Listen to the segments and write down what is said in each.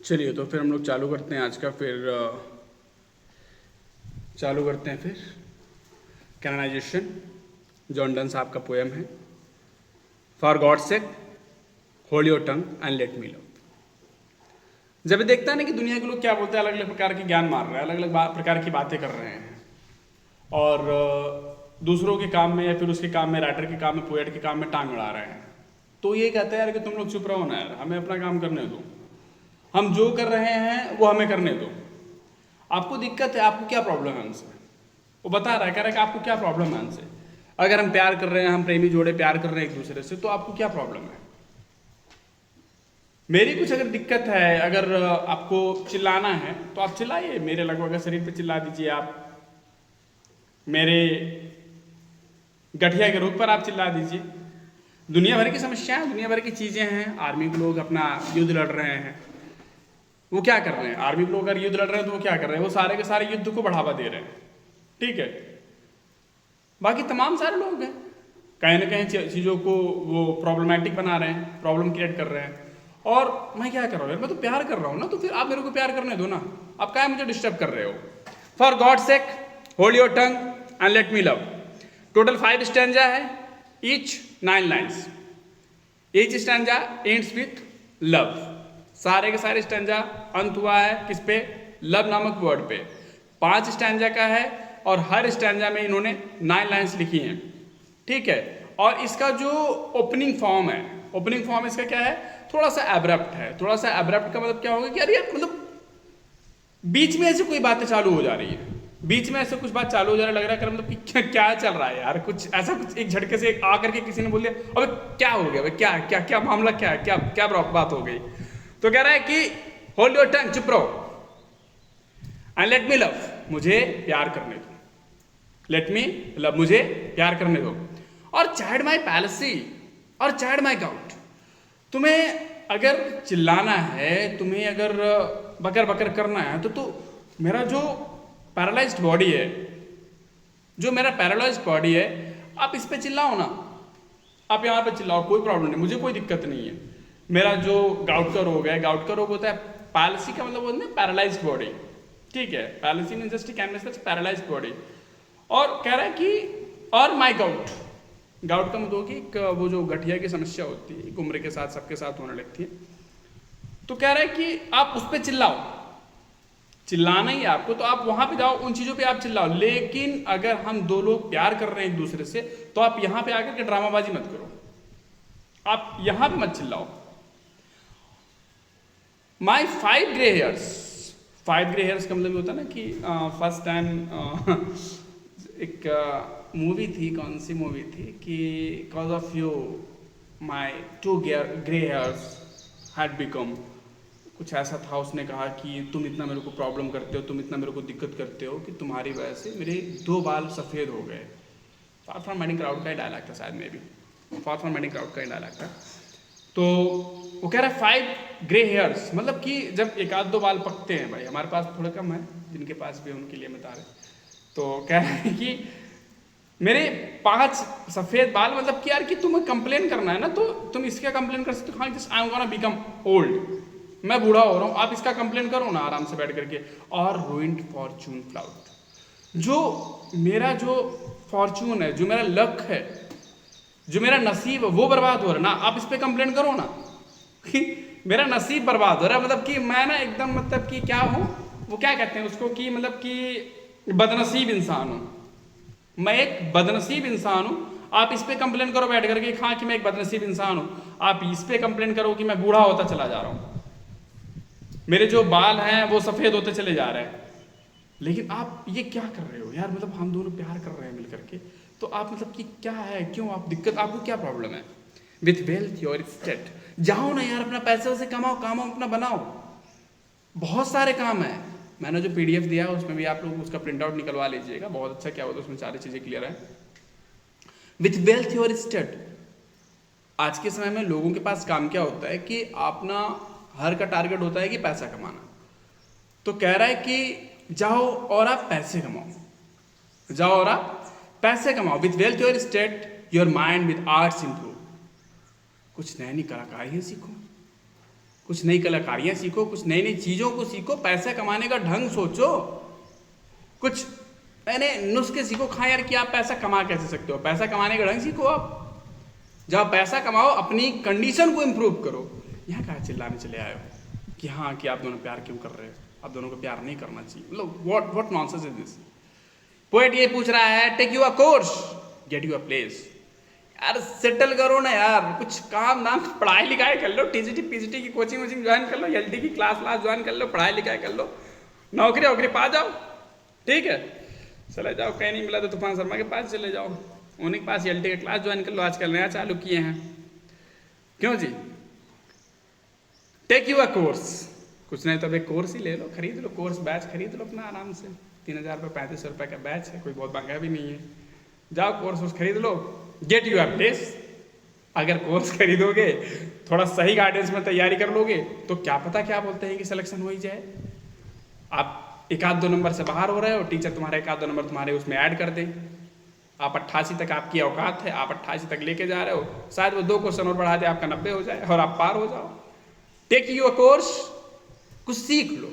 चलिए तो फिर हम लोग चालू करते हैं आज का चालू करते हैं फिर कैननाइजेशन। जॉन डन साहब का पोएम है, for God sake hold your tongue and let me love. जब ये देखता है ना कि दुनिया के लोग क्या बोलते हैं, अलग अलग प्रकार के ज्ञान मार रहे हैं, अलग अलग प्रकार की बातें कर रहे हैं, और दूसरों के काम में या फिर उसके काम में, राइटर के काम में, पोएट के काम में टांग अड़ा रहे हैं, तो ये कहता है यार कि तुम लोग चुप रहो ना यार, हमें अपना काम करने दो, हम जो कर रहे हैं वो हमें करने दो। आपको दिक्कत है, आपको क्या प्रॉब्लम है हमसे? वो बता रहा है, कह रहा है कि आपको क्या प्रॉब्लम है हमसे। अगर हम प्यार कर रहे हैं, हम प्रेमी जोड़े प्यार कर रहे हैं एक दूसरे से, तो आपको क्या प्रॉब्लम है? मेरी कुछ अगर दिक्कत है, अगर आपको चिल्लाना है तो आप चिल्लाइए, मेरे लगभग शरीर पे चिल्ला दीजिए, आप मेरे गठिया के रूप पर आप चिल्ला दीजिए। दुनिया भर की समस्याएं, दुनिया भर की चीजें हैं। आर्मी के लोग अपना युद्ध लड़ रहे हैं, वो क्या कर रहे हैं? आर्मी के लोग अगर युद्ध लड़ रहे हैं तो वो क्या कर रहे हैं? वो सारे के सारे युद्ध को बढ़ावा दे रहे हैं, ठीक है। बाकी तमाम सारे लोग हैं, कहीं ना कहीं चीज़ों को वो प्रॉब्लमेटिक बना रहे हैं, प्रॉब्लम क्रिएट कर रहे हैं। और मैं क्या कर रहा हूँ यार, मैं तो प्यार कर रहा हूँ ना, तो फिर आप मेरे को प्यार करने दो ना, आप क्या मुझे डिस्टर्ब कर रहे हो? For God sake hold your tongue and let me love. Total 5 stanza है, each 9 lines. Each stanza ends with love. सारे के सारे स्टैंजा अंत हुआ है किस पे? लव नामक वर्ड पे। 5 स्टैंजा का है और हर स्टैंजा में इन्होंने 9 लाइन्स लिखी हैं, ठीक है। और इसका जो ओपनिंग फॉर्म है, ओपनिंग फॉर्म इसका क्या है? थोड़ा सा एब्रप्ट है। थोड़ा सा एब्रप्ट का मतलब क्या होगा कि अरे यार, मतलब बीच में ऐसे कोई बातें चालू हो जा रही है, बीच में ऐसे कुछ बात चालू हो जा रहा है, लग रहा है मतलब कि क्या चल रहा है यार, कुछ ऐसा, कुछ एक झटके से आकर के किसी ने बोल दिया, अबे क्या हो गया, क्या क्या क्या मामला, क्या क्या क्या बात हो गई? तो कह रहा है कि होल्ड योर टंग, चुप रहो, एंड लेट मी लव, मुझे प्यार करने दो। लेट मी लव, मुझे प्यार करने दो। और चैड माई पैलेसी और चैड माई गाउट। तुम्हें अगर चिल्लाना है, तुम्हें अगर बकर बकर करना है, तो मेरा जो पैरालाइज्ड बॉडी है, जो मेरा पैरालाइज्ड बॉडी है, आप इस पे चिल्लाओ ना, आप यहाँ पे चिल्लाओ, कोई प्रॉब्लम नहीं, मुझे कोई दिक्कत नहीं है। मेरा जो गाउट का रोग है, गाउट का रोग होता है, पैलेसी का मतलब होता है पैरालाइज्ड बॉडी, ठीक है। Palsy mean just canvas, paralysed body. और कह रहा है कि और माई गाउट, गाउट का मतलब कि वो जो गठिया की समस्या होती है, एक उम्र के साथ सबके साथ होने लगती है। तो कह रहा है कि आप उस पर चिल्लाओ, चिल्लाना ही आपको, तो आप वहां पे जाओ, उन चीजों पे आप चिल्लाओ। लेकिन अगर हम दो लोग प्यार कर रहे हैं एक दूसरे से, तो आप यहां पे आकर के ड्रामाबाजी मत करो, आप यहां पे मत चिल्लाओ। माई 5 ग्रे हेयर्स, 5 ग्रे हेयर्स का मतलब होता है ना कि फर्स्ट टाइम एक मूवी थी, कौन सी मूवी थी कि cause of you my 2 grey hairs had become, कुछ ऐसा था। उसने कहा कि तुम इतना मेरे को प्रॉब्लम करते हो, तुम इतना मेरे को दिक्कत करते हो कि तुम्हारी वजह से मेरे 2 बाल सफ़ेद हो गए। फार फ्रॉम मैनी क्राउड का ही डायलॉग था शायद, may be far from many crowd का ही डायलॉग था। तो वो कह रहा है 5 ग्रे हेयर्स, मतलब कि जब 1-2 बाल पकते हैं, भाई हमारे पास थोड़े कम है, जिनके पास भी उनके लिए बता रहे। तो कह रहे हैं कि मेरे 5 सफ़ेद बाल, मतलब कि यार कि तुम्हें कंप्लेन करना है ना, तो तुम इसका कंप्लेन कर सकते हो, हाँ just I am gonna become old, मैं बूढ़ा हो रहा हूँ, आप इसका कंप्लेन करो ना आराम से बैठ करके। और रूइंड फॉर्चून क्लाउड, जो मेरा जो फॉर्चून है, जो मेरा लक है, जो मेरा नसीब है, वो बर्बाद हो रहा है ना, आप इस पे कंप्लेन करो ना कि मेरा नसीब बर्बाद हो रहा है, मतलब कि मैं ना एकदम, मतलब कि क्या हूँ, वो क्या कहते हैं उसको, कि मतलब कि बदनसीब इंसान हूँ, मैं एक बदनसीब इंसान हूँ। आप इस पे कंप्लेन करो बैठ करके, हाँ कि मैं एक बदनसीब इंसान हूँ। आप इस पे कंप्लेन करो कि मैं बूढ़ा होता चला जा रहा हूँ, मेरे जो बाल हैं वो सफ़ेद होते चले जा रहे हैं। लेकिन आप ये क्या कर रहे हो यार, मतलब हम दोनों प्यार कर रहे हैं मिलकर के, तो आप मतलब कि क्या है, क्यों आप दिक्कत, आपको क्या प्रॉब्लम है? विथ वेल्थ योर स्टेट, जाओ ना यार, अपना पैसे से कमाओ, काम अपना बनाओ, बहुत सारे काम है। मैंने जो PDF दिया है उसमें भी आप लोग उसका प्रिंट आउट निकलवा लीजिएगा, बहुत अच्छा क्या होता है उसमें, सारी चीज़ें क्लियर है। विथ वेल्थ योर स्टेट, आज के समय में लोगों के पास काम क्या होता है कि अपना हर का टारगेट होता है कि पैसा कमाना। तो कह रहा है कि जाओ और आप पैसे कमाओ, जाओ और आप पैसे कमाओ। With wealth your state your mind with arts improve, कुछ नई नई कलाकारियाँ सीखो, कुछ नई कलाकारियाँ सीखो, कुछ नई नई चीज़ों को सीखो, पैसा कमाने का ढंग सोचो, कुछ मैंने नुस्खे सीखो। खा यार कि आप पैसा कमा कैसे सकते हो, पैसा कमाने का ढंग सीखो। आप जब पैसा कमाओ अपनी कंडीशन को इम्प्रूव करो। यहाँ कहाँ चिल्लाने चले आए हो कि हाँ कि आप दोनों प्यार क्यों कर रहे हो, आप दोनों को प्यार नहीं करना चाहिए। मतलब what nonsense is this. Poet ये पूछ रहा है take you a course get you a place. यार सेटल करो ना यार, कुछ काम नाम, पढ़ाई लिखाई कर लो, टीजीटी पीजीटी की कोचिंग वोचिंग ज्वाइन कर लो, एलटी की क्लास ज्वाइन कर लो, पढ़ाई लिखाई कर लो, नौकरी वोकरी पा जाओ, ठीक है। चले जाओ, कहीं नहीं मिला तो तूफान शर्मा के पास चले जाओ, उन्हीं के पास एलटी का क्लास ज्वाइन कर लो, आजकल नया चालू किए हैं। क्यों जी? टेक यू अ कोर्स, कुछ नहीं तो अब एक कोर्स ही ले लो, खरीद लो कोर्स, बैच खरीद लो अपना आराम से। 3000 रुपये 3500 रुपये का बैच है, कोई बहुत महंगा भी नहीं है। जाओ कोर्स खरीद लो, गेट यू अ प्लेस। अगर कोर्स खरीदोगे, थोड़ा सही गाइडेंस में तैयारी कर लोगे तो क्या पता क्या बोलते हैं कि सिलेक्शन हो ही जाए। आप 1-2 नंबर से बाहर हो रहे हो, टीचर तुम्हारे 1-2 नंबर तुम्हारे उसमें ऐड कर दे। आप 88 तक आपकी औकात है, आप 88 तक लेके जा रहे हो, शायद वो 2 क्वेश्चन और बढ़ा दे, आपका 90 हो जाए और आप पार हो जाओ। टेक यू अ कोर्स, कुछ सीख लो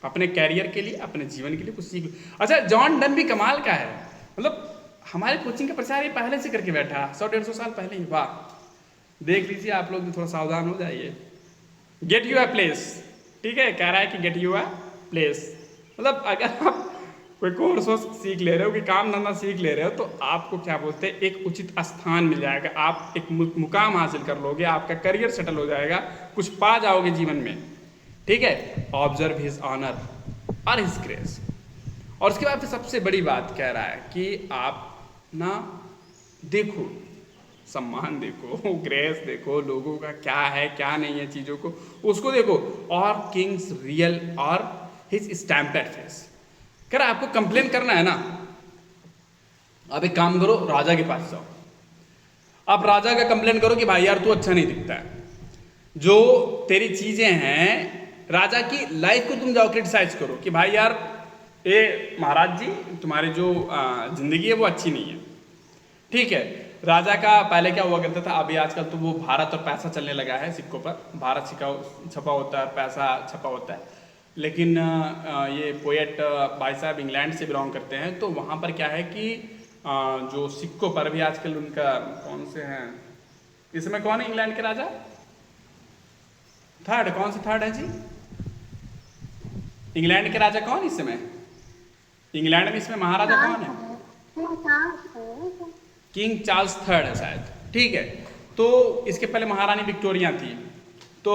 अपने कैरियर के लिए, अपने जीवन के लिए कुछ सीख लो। अच्छा, जॉन डन भी कमाल का है, मतलब हमारे कोचिंग का प्रचार ये पहले से करके बैठा 100-150 साल पहले ही। वाह, देख लीजिए आप लोग भी, थोड़ा सावधान हो जाइए। गेट यू अ प्लेस, ठीक है, कह रहा है कि गेट यू अ प्लेस, मतलब अगर आप कोई कोर्स सीख ले रहे हो, कि काम धंधा सीख ले रहे हो, तो आपको क्या बोलते हैं एक उचित स्थान मिल जाएगा, आप एक मुकाम हासिल कर लोगे, आपका करियर सेटल हो जाएगा, कुछ पा जाओगे जीवन में, ठीक है। ऑब्जर्व हिज ऑनर और हिज ग्रेस। और उसके बाद फिर सबसे बड़ी बात कह रहा है कि आप ना देखो, सम्मान देखो, ग्रेस देखो, लोगों का क्या है क्या नहीं है चीज़ों को, उसको देखो। और किंग्स रियल और हिज स्टैम्पेड फेस। कह रहा आपको कंप्लेन करना है ना, अब एक काम करो, राजा के पास जाओ, आप राजा का कंप्लेन करो कि भाई यार तू अच्छा नहीं दिखता है, जो तेरी चीजें हैं, राजा की लाइफ को तुम जाओ क्रिटिसाइज करो कि भाई यार ये महाराज जी तुम्हारी जो जिंदगी है वो अच्छी नहीं है, ठीक है। राजा का पहले क्या हुआ करता था, अभी आजकल तो वो भारत और पैसा चलने लगा है, सिक्कों पर भारत छपा होता है, पैसा छपा होता है। लेकिन ये पोएट भाई साहब इंग्लैंड से बिलोंग करते हैं, तो वहाँ पर क्या है कि जो सिक्कों पर भी आजकल उनका कौन से हैं, इस समय कौन है इंग्लैंड के राजा? थर्ड, कौन से थर्ड है जी? इंग्लैंड के राजा कौन इस समय? इंग्लैंड में इसमें महाराजा कौन है? किंग चार्ल्स थर्ड है शायद, ठीक है। तो इसके पहले महारानी विक्टोरिया थी, तो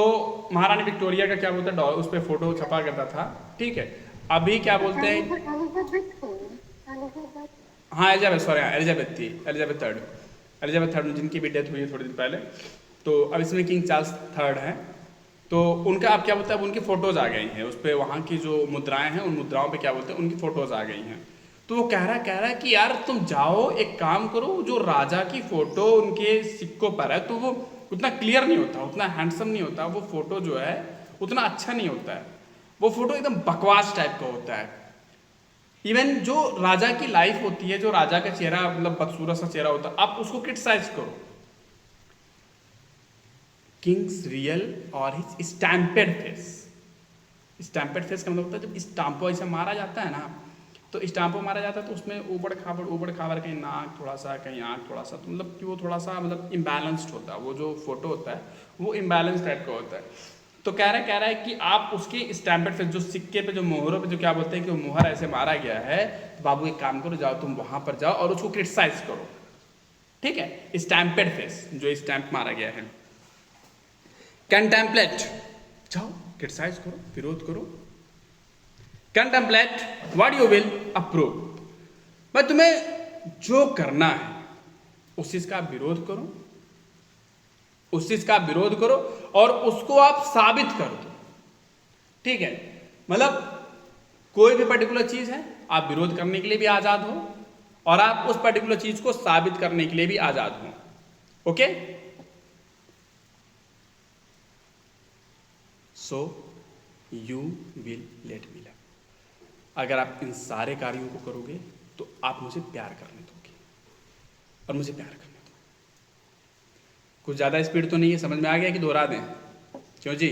महारानी विक्टोरिया का क्या बोलते हैं, उस पर फोटो छपा करता था, ठीक है। अभी क्या बोलते हैं, हाँ एलिजाबेथ, सॉरी एलिजाबेथ थी, एलिजाबेथ थर्ड जिनकी भी डेथ हुई है थोड़ी दिन पहले। तो अब इसमें किंग चार्ल्स थर्ड है, तो उनका अब क्या बोलते हैं, अब उनकी फ़ोटोज़ आ गई हैं उस पर, वहाँ की जो मुद्राएं हैं उन मुद्राओं पे क्या बोलते हैं उनकी फ़ोटोज़ आ गई हैं। तो वो कह रहा है कि यार तुम जाओ एक काम करो, जो राजा की फ़ोटो उनके सिक्कों पर है तो वो उतना क्लियर नहीं होता, उतना हैंडसम नहीं होता, वो फ़ोटो जो है उतना अच्छा नहीं होता है, वो फ़ोटो एकदम बकवास टाइप का होता है। इवन जो राजा की लाइफ होती है, जो राजा का चेहरा मतलब बदसूरत सा चेहरा होता है, आप उसको क्रिटिसाइज करो। किंग्स रियल और his stampede face. Stampede face का मतलब होता है जब स्टाम्पो ऐसा मारा जाता है ना, तो स्टाम्पो मारा जाता है तो उसमें ऊबड़ खाबड़ कहीं नाक थोड़ा सा, कहीं आँख थोड़ा सा, तो मतलब कि वो थोड़ा सा मतलब इम्बैलेंस्ड होता है, वो जो फोटो होता है वो इम्बैलेंस टाइप का होता है। तो कह रहा है कि आप उसकी स्टैम्पेड फेस, जो सिक्के पे जो मोहरों पे जो क्या बोलते हैं कि वो मोहर ऐसे मारा गया है, तो बाबू एक काम करो, जाओ तुम वहाँ पर जाओ और उसको क्रिटिसाइज करो, ठीक है। स्टैम्पेड फेस, जो स्टैम्प मारा गया है। कंटेम्पलेट, जाओ क्रिटिसाइज करो, विरोध करो। Contemplate what you will approve, भाई तुम्हें जो करना है उस चीज का विरोध करो, उस चीज का विरोध करो और उसको आप साबित कर दो, ठीक है। मतलब कोई भी पर्टिकुलर चीज है, आप विरोध करने के लिए भी आजाद हो और आप उस पर्टिकुलर चीज को साबित करने के लिए भी आजाद हो, okay. So you will let me love, अगर आप इन सारे कार्यों को करोगे तो आप मुझे प्यार करने दोगे और मुझे प्यार करने दो। कुछ ज़्यादा स्पीड तो नहीं है, समझ में आ गया कि दोहरा दें? क्यों जी?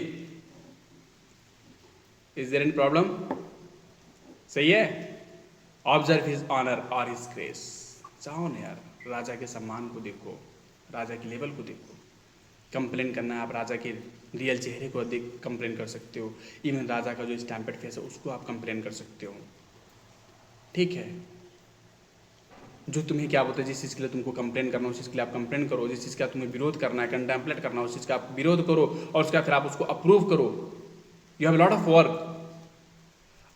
Is there any problem? सही है। ऑब्जर्व हिज ऑनर और हिज ग्रेस। जाओ ना यार, राजा के सम्मान को देखो, राजा के लेवल को देखो। कंप्लेन करना है आप राजा के रियल चेहरे को देख कंप्लेन कर सकते हो। इवन राजा का जो स्टैम्पेड फेस है उसको आप कंप्लेन कर सकते हो। ठीक है, जो तुम्हें क्या बोलते हैं, जिस चीज़ के लिए तुमको कंप्लेन करना उस चीज़ के लिए आप कंप्लेन करो, जिस चीज़ का तुम्हें विरोध करना है, कंटेम्पलेट करना उस चीज़ का आप विरोध करो, और उसका फिर आप उसको अप्रूव करो। You have lot of work.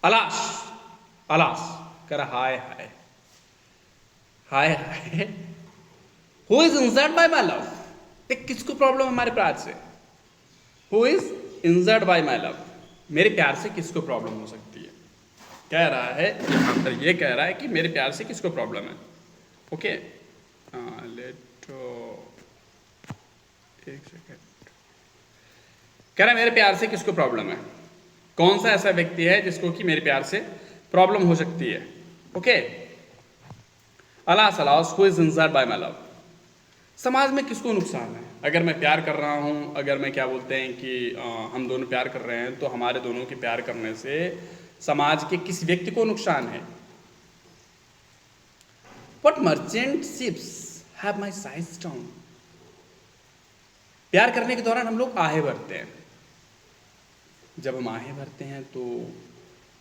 Alas alas कर hi hi hi hi, who is injured by my love. देख किसको प्रॉब्लम हमारे प्यार से? Who is injured by my love, मेरे प्यार से किसको प्रॉब्लम हो सकती है? कह रहा है यहाँ पर, ये कह रहा है कि मेरे प्यार से किसको प्रॉब्लम है। ओके, लेट एक सेकेंड। कह रहा है मेरे प्यार से किसको प्रॉब्लम है, कौन सा ऐसा व्यक्ति है जिसको कि मेरे प्यार से प्रॉब्लम हो सकती है। Okay, alas alas who is injured by my love. समाज में किसको नुकसान है? अगर मैं प्यार कर रहा हूँ, अगर मैं क्या बोलते हैं कि हम दोनों प्यार कर रहे हैं, तो हमारे दोनों के प्यार करने से समाज के किस व्यक्ति को नुकसान है? What merchant ships have my size down? प्यार करने के दौरान हम लोग आहें भरते हैं। जब हम आहें भरते हैं तो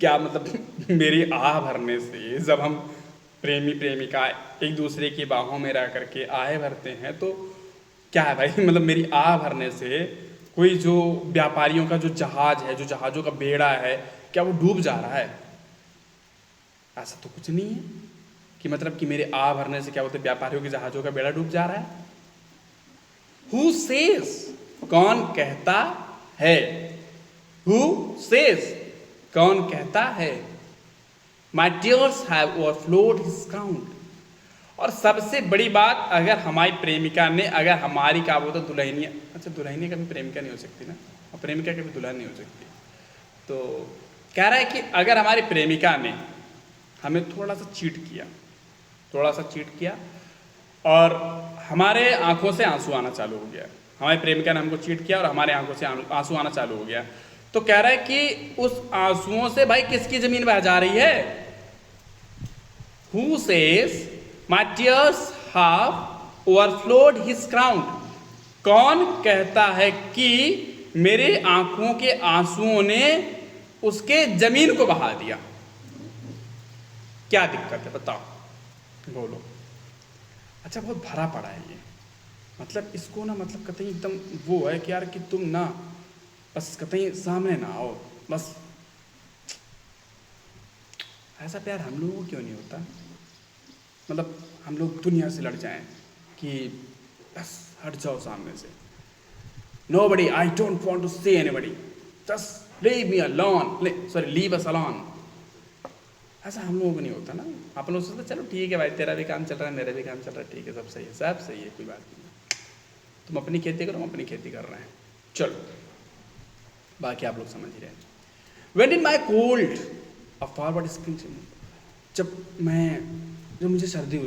क्या मतलब मेरी आह भरने से, जब हम प्रेमी प्रेमिका एक दूसरे की बाहों में रह करके आहें भरते हैं तो क्या है भाई, मतलब मेरी आह भरने से कोई जो व्यापारियों का जो जहाज है, जो जहाज़ों का बेड़ा है, क्या वो डूब जा रहा है? ऐसा तो कुछ नहीं है कि मतलब कि मेरे आह भरने से क्या बोलते व्यापारियों के जहाज़ों का बेड़ा डूब जा रहा है। Who says, कौन कहता है? Who says, कौन कहता है? My tears have overflowed his account। और सबसे बड़ी बात, अगर हमारी प्रेमिका ने, अगर हमारी क्या बोलते दुल्हनिया, अच्छा दुल्हनिया कभी प्रेमिका नहीं हो सकती ना, और प्रेमिका कभी दुल्हन नहीं हो सकती। तो कह रहा है कि अगर हमारी प्रेमिका ने हमें थोड़ा सा चीट किया और हमारे आंखों से आंसू आना चालू हो गया, हमारी प्रेमिका ने हमको चीट किया और हमारे आंखों से आंसू आना चालू हो गया, तो कह रहा है कि उस आंसुओं से भाई किसकी जमीन बह जा रही है? Who says my tears have overflowed his crown। कौन कहता है कि मेरे आंखों के आंसुओं ने उसके जमीन को बहा दिया? क्या दिक्कत है बताओ, बोलो। अच्छा, बहुत भरा पड़ा है ये, मतलब इसको ना, मतलब कतई एकदम वो है कि यार कि तुम ना बस कतई सामने ना आओ, बस। ऐसा प्यार हम लोगों को क्यों नहीं होता? मतलब हम लोग दुनिया से लड़ जाएं कि बस हट जाओ सामने से। Nobody, I don't want to see anybody, just leave me alone, sorry leave us alone। ऐसा हम लोगों को नहीं होता ना। आप लोग सोचते चलो ठीक है भाई, तेरा भी काम चल रहा है, मेरा भी काम चल रहा है, ठीक है, सब सही है, सब सही है, कोई बात नहीं, तुम अपनी खेती करो, हम अपनी खेती कर रहे हैं, चलो बाकी आप लोग समझ ही रहे हैं। When did my cold a forward spring, जब मुझे सर्दी हो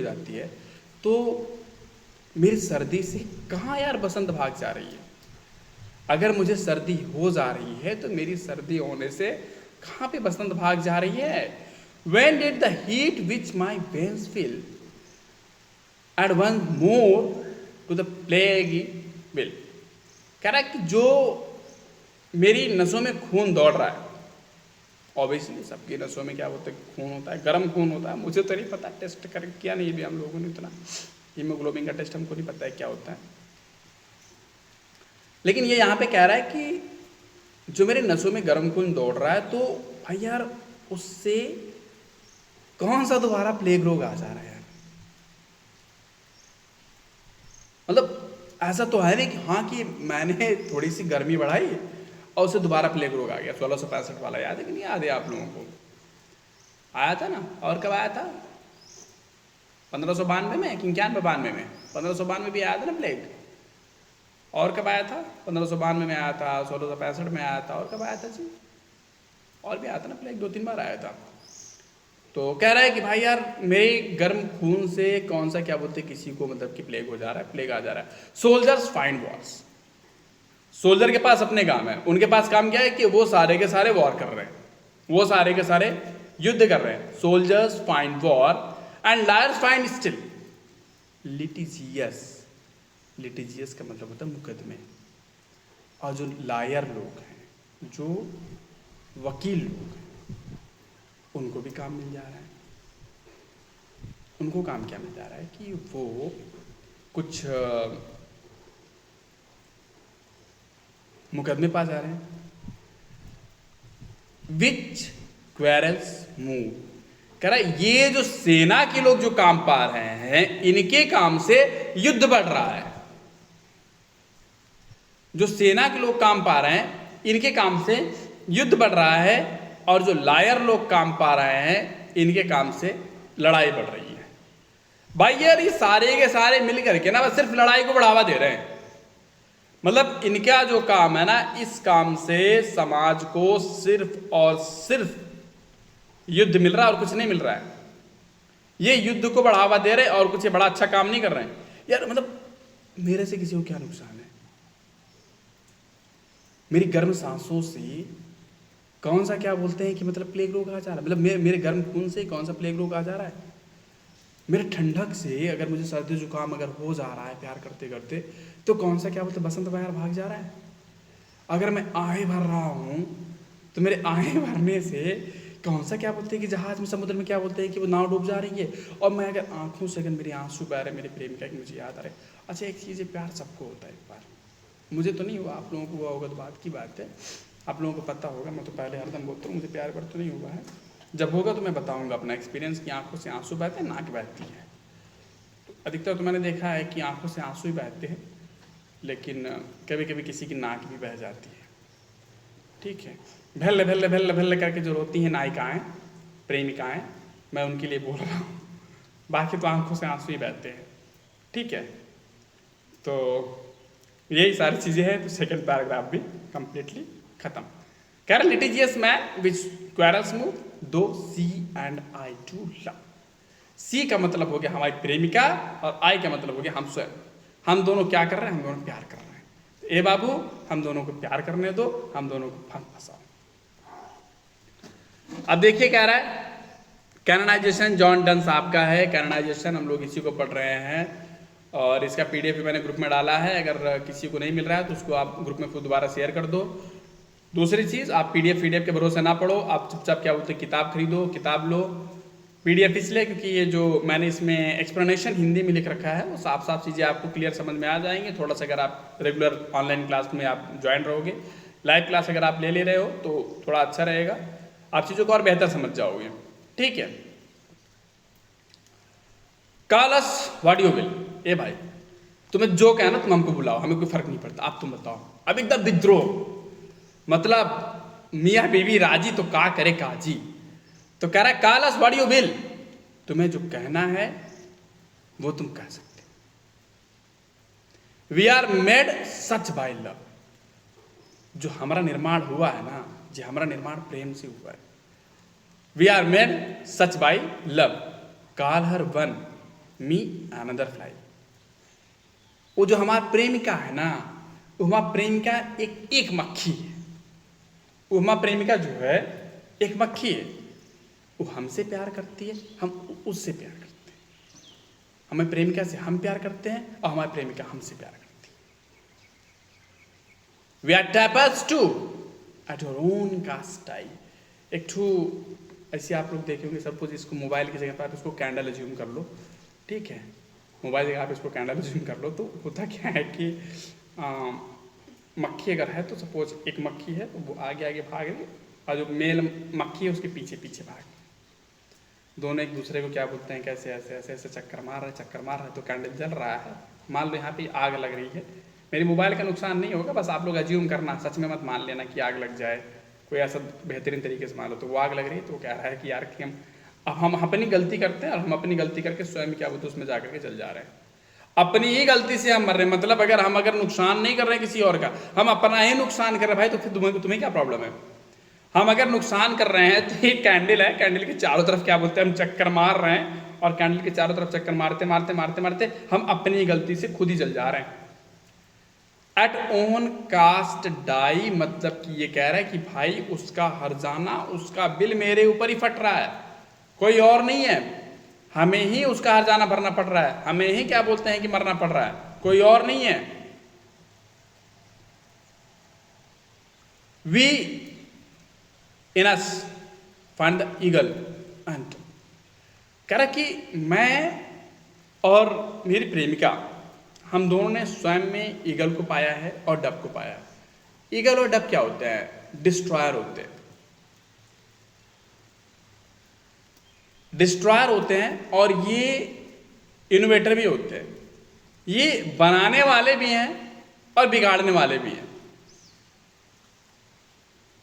जाती है, तो मेरी सर्दी से कहाँ यार बसंत भाग जा रही है? अगर मुझे सर्दी हो जा रही है तो मेरी सर्दी होने से कहाँ पे बसंत भाग जा रही है? When did the heat which my veins feel add one more to the plague will। कह रहा है कि जो मेरी नसों में खून दौड़ रहा है, ऑब्वियसली सबकी नसों में क्या होता है, खून होता है, गर्म खून होता है। मुझे तो नहीं पता, टेस्ट कर किया नहीं भी हम लोगों ने इतना, हीमोग्लोबिन का टेस्ट हमको नहीं पता है क्या होता है। लेकिन ये यहाँ पे कह रहा है कि जो मेरे नसों में गर्म खून दौड़ रहा है, तो भाई यार उससे कौन सा दोबारा प्लेग रोग आ जा रहा है यार? मतलब ऐसा तो है नहीं कि हाँ कि मैंने थोड़ी सी गर्मी बढ़ाई और उससे दोबारा प्लेग रोग आ गया। 1665 वाला याद है कि नहीं याद है आप लोगों को? आया था ना। और कब आया था? 1592 में कि 91-92 में? 1592 भी आया था ना प्लेग। और कब आया था? 1592 में आया था, 1665 में आया था, और कब आया था जी? और भी आया था ना प्लेग, 2-3 बार आया था। तो कह रहा है कि भाई यार मेरे गर्म खून से कौन सा क्या बोलते किसी को मतलब कि प्लेग हो जा रहा है, प्लेग आ जा रहा है। सोल्जर्स फाइंड वॉर्स, सोल्जर के पास अपने काम है, उनके पास काम क्या है कि वो सारे के सारे वॉर कर रहे हैं, वो सारे के सारे युद्ध कर रहे हैं। Soldiers find war and lawyers find still litigious. Litigious का मतलब होता है मुकदमे। और जो लायर लोग हैं, जो वकील लोग हैं, उनको भी काम मिल जा रहा है। उनको काम क्या मिल जा रहा है कि वो कुछ मुकदमे पा जा रहे हैं। विच क्वेरल्स मूव, कह रहा है ये जो सेना के लोग जो काम पा रहे हैं, इनके काम से युद्ध बढ़ रहा है। जो सेना के लोग काम पा रहे हैं, इनके काम से युद्ध बढ़ रहा है, और जो लायर लोग काम पा रहे हैं, इनके काम से लड़ाई बढ़ रही है। भाई यार ये सारे के सारे मिलकर के ना बस सिर्फ लड़ाई को बढ़ावा दे रहे हैं। मतलब इनका जो काम है ना, इस काम से समाज को सिर्फ और सिर्फ युद्ध मिल रहा है और कुछ नहीं मिल रहा है। ये युद्ध को बढ़ावा दे रहे हैं और कुछ ये बड़ा अच्छा काम नहीं कर रहे हैं। यार मतलब मेरे से किसी को क्या नुकसान है? मेरी गर्म सांसों से कौन सा क्या बोलते हैं कि मतलब प्लेग रोग आ जा रहा है? मतलब मेरे गर्म खून से कौन सा प्लेग रोग आ जा रहा है? मेरे ठंडक से अगर मुझे सर्दी जुकाम अगर हो जा रहा है प्यार करते करते, तो कौन सा क्या बोलते हैं बसंत बहार भाग जा रहा है? अगर मैं आहें भर रहा हूँ तो मेरे आहें भरने से कौन सा क्या बोलते हैं कि जहाज में समुद्र में क्या बोलते हैं कि वो नाव डूब जा रही है। और मैं अगर आंखों से अगर मेरे आंसू बह रहे मेरे प्रेमिका की मुझे याद आ रहे। अच्छा एक चीज़ है, प्यार सबको होता है। एक बार मुझे तो नहीं हुआ, आप लोगों को हुआ होगा तो बात की बात है, आप लोगों को पता होगा। मैं तो पहले हरदम बोलता हूँ मुझे प्यार पर तो नहीं हुआ है, जब होगा तो मैं बताऊँगा अपना एक्सपीरियंस कि आंखों से आंसू बहते हैं, नाक बहती है। तो अधिकतर तो मैंने देखा है कि आंखों से आंसू ही बहते हैं, लेकिन कभी कभी किसी की नाक भी बह जाती है। ठीक है, भल्ले भल्ले भल्ले भल्ले करके जो रोती हैं नायिकाएँ, प्रेमिकाएँ, मैं उनके लिए बोल रहा हूँ। बाकी तो आंखों से आंसू ही बहते हैं। ठीक है, तो यही सारी चीज़ें हैं। तो सेकंड पैराग्राफ भी कंप्लीटली खत्म। कह रहा लिटिजियस मैन विच क्वेरल्स मूव दो सी एंड आई टू लव। सी का मतलब हो गया हमारी प्रेमिका, और आई का मतलब हो गया हम स्वयं। हम दोनों क्या कर रहे हैं? हम दोनों प्यार कर रहे हैं। ए बाबू हम दोनों को प्यार करने दो, हम दोनों को फंसाओ। अब देखिए कह रहा है कैनोनाइजेशन जॉन डन साहब का है। कैनोनाइजेशन हम लोग इसी को पढ़ रहे हैं, और इसका पीडीएफ भी मैंने ग्रुप में डाला है। अगर किसी को नहीं मिल रहा है तो उसको आप ग्रुप में खुद दोबारा शेयर कर दो। दूसरी चीज़, आप पीडीएफ के भरोसे ना पढ़ो, आप चुपचाप क्या बोलते हैं किताब खरीदो, किताब लो। पीडीएफ इसलिए क्योंकि ये जो मैंने इसमें एक्सप्लेनेशन हिंदी में लिख रखा है वो साफ साफ चीज़ें आपको क्लियर समझ में आ जाएंगे। थोड़ा सा अगर आप रेगुलर ऑनलाइन क्लास में आप ज्वाइन रहोगे, लाइव क्लास अगर आप ले रहे हो तो थोड़ा अच्छा रहेगा, आप चीज़ों को और बेहतर समझ जाओगे। ठीक है, कालस व्हाट यू विल। ए भाई तुम्हें जो कहना तुम हमको बुलाओ, हमें कोई फर्क नहीं पड़ता, आप तुम बताओ। अब एकदम विद्रोह, मतलब मियाँ बीवी राजी तो का करे काजी। तो कह रहा है कालस व्हाट यू विल, तुम्हें जो कहना है वो तुम कह सकते। We are made such by love, जो हमारा निर्माण हुआ है ना, जो हमारा निर्माण प्रेम से हुआ है। We are made such by love, call her one me another fly. वो जो हमारा प्रेमिका है ना, वो हमारा प्रेमिका एक मक्खी है। वो हमारा प्रेमिका जो है एक मक्खी है, वो हमसे प्यार करती है, हम उससे प्यार करते हैं। हमें प्रेमिका से हम प्यार करते हैं और हमारी प्रेमिका हमसे प्यार करती है। We are tapers too at your own cost time. एक ठू ऐसे आप लोग देखे होंगे, सपोज इसको मोबाइल की जगह पर आप इसको कैंडल एज्यूम कर लो। ठीक है, मोबाइल जगह आप इसको कैंडल एज्यूम कर लो। तो होता क्या है कि मक्खी अगर है तो सपोज एक मक्खी है तो वो आगे आगे भाग रही है, और जो मेल मक्खी है उसके पीछे पीछे भाग। दोनों एक दूसरे को क्या बोलते हैं, कैसे ऐसे ऐसे ऐसे चक्कर मार रहे हैं, तो कैंडल जल रहा है। मान लो यहाँ पे आग लग रही है, मेरी मोबाइल का नुकसान नहीं होगा, बस आप लोग एज्यूम करना, सच में मत मान लेना कि आग लग जाए। कोई ऐसा बेहतरीन तरीके से मान लो तो वो आग लग रही है, तो वो कह रहा है कि यार कि हम अपनी गलती करते हैं, और हम अपनी गलती करके स्वयं क्या बोलते हैं उसमें जाकर के जल जा रहे हैं। अपनी ही गलती से हम मर रहे हैं। मतलब अगर नुकसान नहीं कर रहे हैं किसी और का, हम अपना ही नुकसान कर रहे हैं भाई, तो फिर तुम्हें क्या प्रॉब्लम है? हम अगर नुकसान कर रहे हैं तो ये कैंडल है, कैंडल के चारों तरफ क्या बोलते हैं, हम चक्कर मार रहे हैं, और कैंडल के चारों तरफ चक्कर मारते मारते मारते मारते हम अपनी गलती से खुद ही जल जा रहे हैं। एट ओन कास्ट डाई, मतलब कि ये कह रहा है कि भाई उसका हर्जाना, उसका बिल मेरे ऊपर ही फट रहा है, कोई और नहीं है, हमें ही उसका हर्जाना भरना पड़ रहा है, हमें ही क्या बोलते हैं कि मरना पड़ रहा है, कोई और नहीं है। We in us find the eagle, and कह रहा कि मैं और मेरी प्रेमिका, हम दोनों ने स्वयं में ईगल को पाया है और डब को पाया है। ईगल और डब क्या होते हैं? डिस्ट्रॉयर होते हैं, डिस्ट्रॉयर होते हैं, और ये इनोवेटर भी होते हैं, ये बनाने वाले भी हैं और बिगाड़ने वाले भी हैं।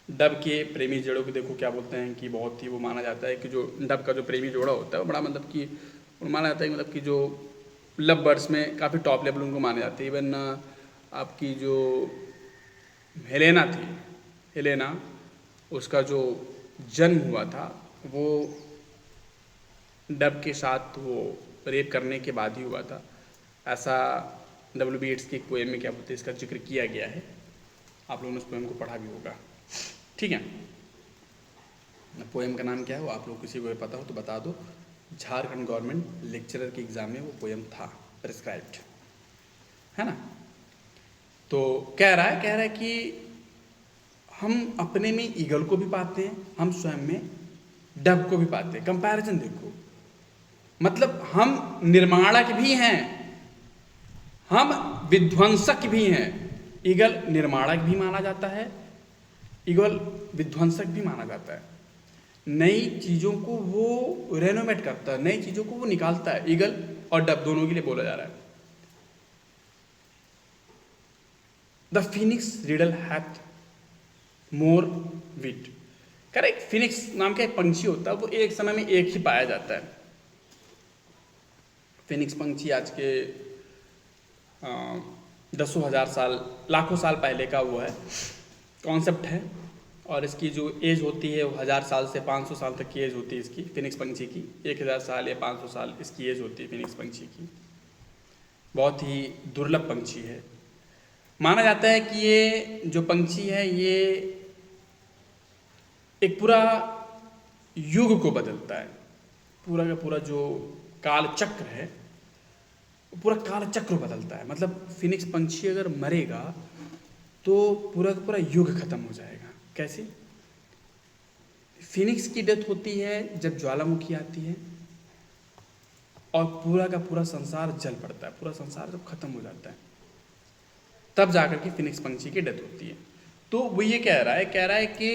डब के प्रेमी जोड़ों को देखो क्या बोलते हैं कि बहुत ही वो माना जाता है कि जो डब का जो प्रेमी जोड़ा होता है वो बड़ा मतलब कि माना जाता है, मतलब कि जो लव बर्ड्स में काफ़ी टॉप लेवल उनको माने जाते हैं। इवन आपकी जो हेलेना थी, हेलेना, उसका जो जन्म हुआ था वो डब के साथ वो रेप करने के बाद ही हुआ था, ऐसा W.B. येट्स की एक पोएम में क्या बोलते हैं इसका जिक्र किया गया है। आप लोगों ने उस पोएम को पढ़ा भी होगा, ठीक है। पोएम का नाम क्या है वो आप लोग किसी को पता हो तो बता दो। झारखंड गवर्नमेंट लेक्चरर के एग्जाम में वो पोएम था प्रिस्क्राइब्ड, है ना। तो कह रहा है कि हम अपने में ईगल को भी पाते हैं, हम स्वयं में डब को भी पाते हैं। कंपैरिजन देखो, मतलब हम निर्माणक भी हैं, हम विध्वंसक भी हैं। ईगल निर्माणक भी माना जाता है, ईगल विध्वंसक भी माना जाता है। नई चीज़ों को वो रेनोवेट करता है, नई चीज़ों को वो निकालता है। ईगल और डब दोनों के लिए बोला जा रहा है। द फिनिक्स रिडल हैथ मोर विट। कह रहे फिनिक्स नाम का एक पंछी होता है, वो एक समय में एक ही पाया जाता है। फिनिक्स पंछी आज के दसों हजार साल, लाखों साल पहले का वो है, कॉन्सेप्ट है, और इसकी जो एज होती है वो 1000 साल से 500 साल तक की एज होती है इसकी, फिनिक्स पंछी की। 1000 साल या 500 साल इसकी एज होती है फिनिक्स पंछी की। बहुत ही दुर्लभ पंछी है। माना जाता है कि ये जो पंछी है ये एक पूरा युग को बदलता है, पूरा का पूरा जो काल चक्र है पूरा काल चक्र बदलता है। मतलब फिनिक्स पंछी अगर मरेगा तो पूरा का पूरा युग खत्म हो जाएगा। कैसे? फिनिक्स की डेथ होती है जब ज्वालामुखी आती है और पूरा का पूरा संसार जल पड़ता है, पूरा संसार जब खत्म हो जाता है तब जाकर के फिनिक्स पंछी की डेथ होती है। तो वो ये कह रहा है कि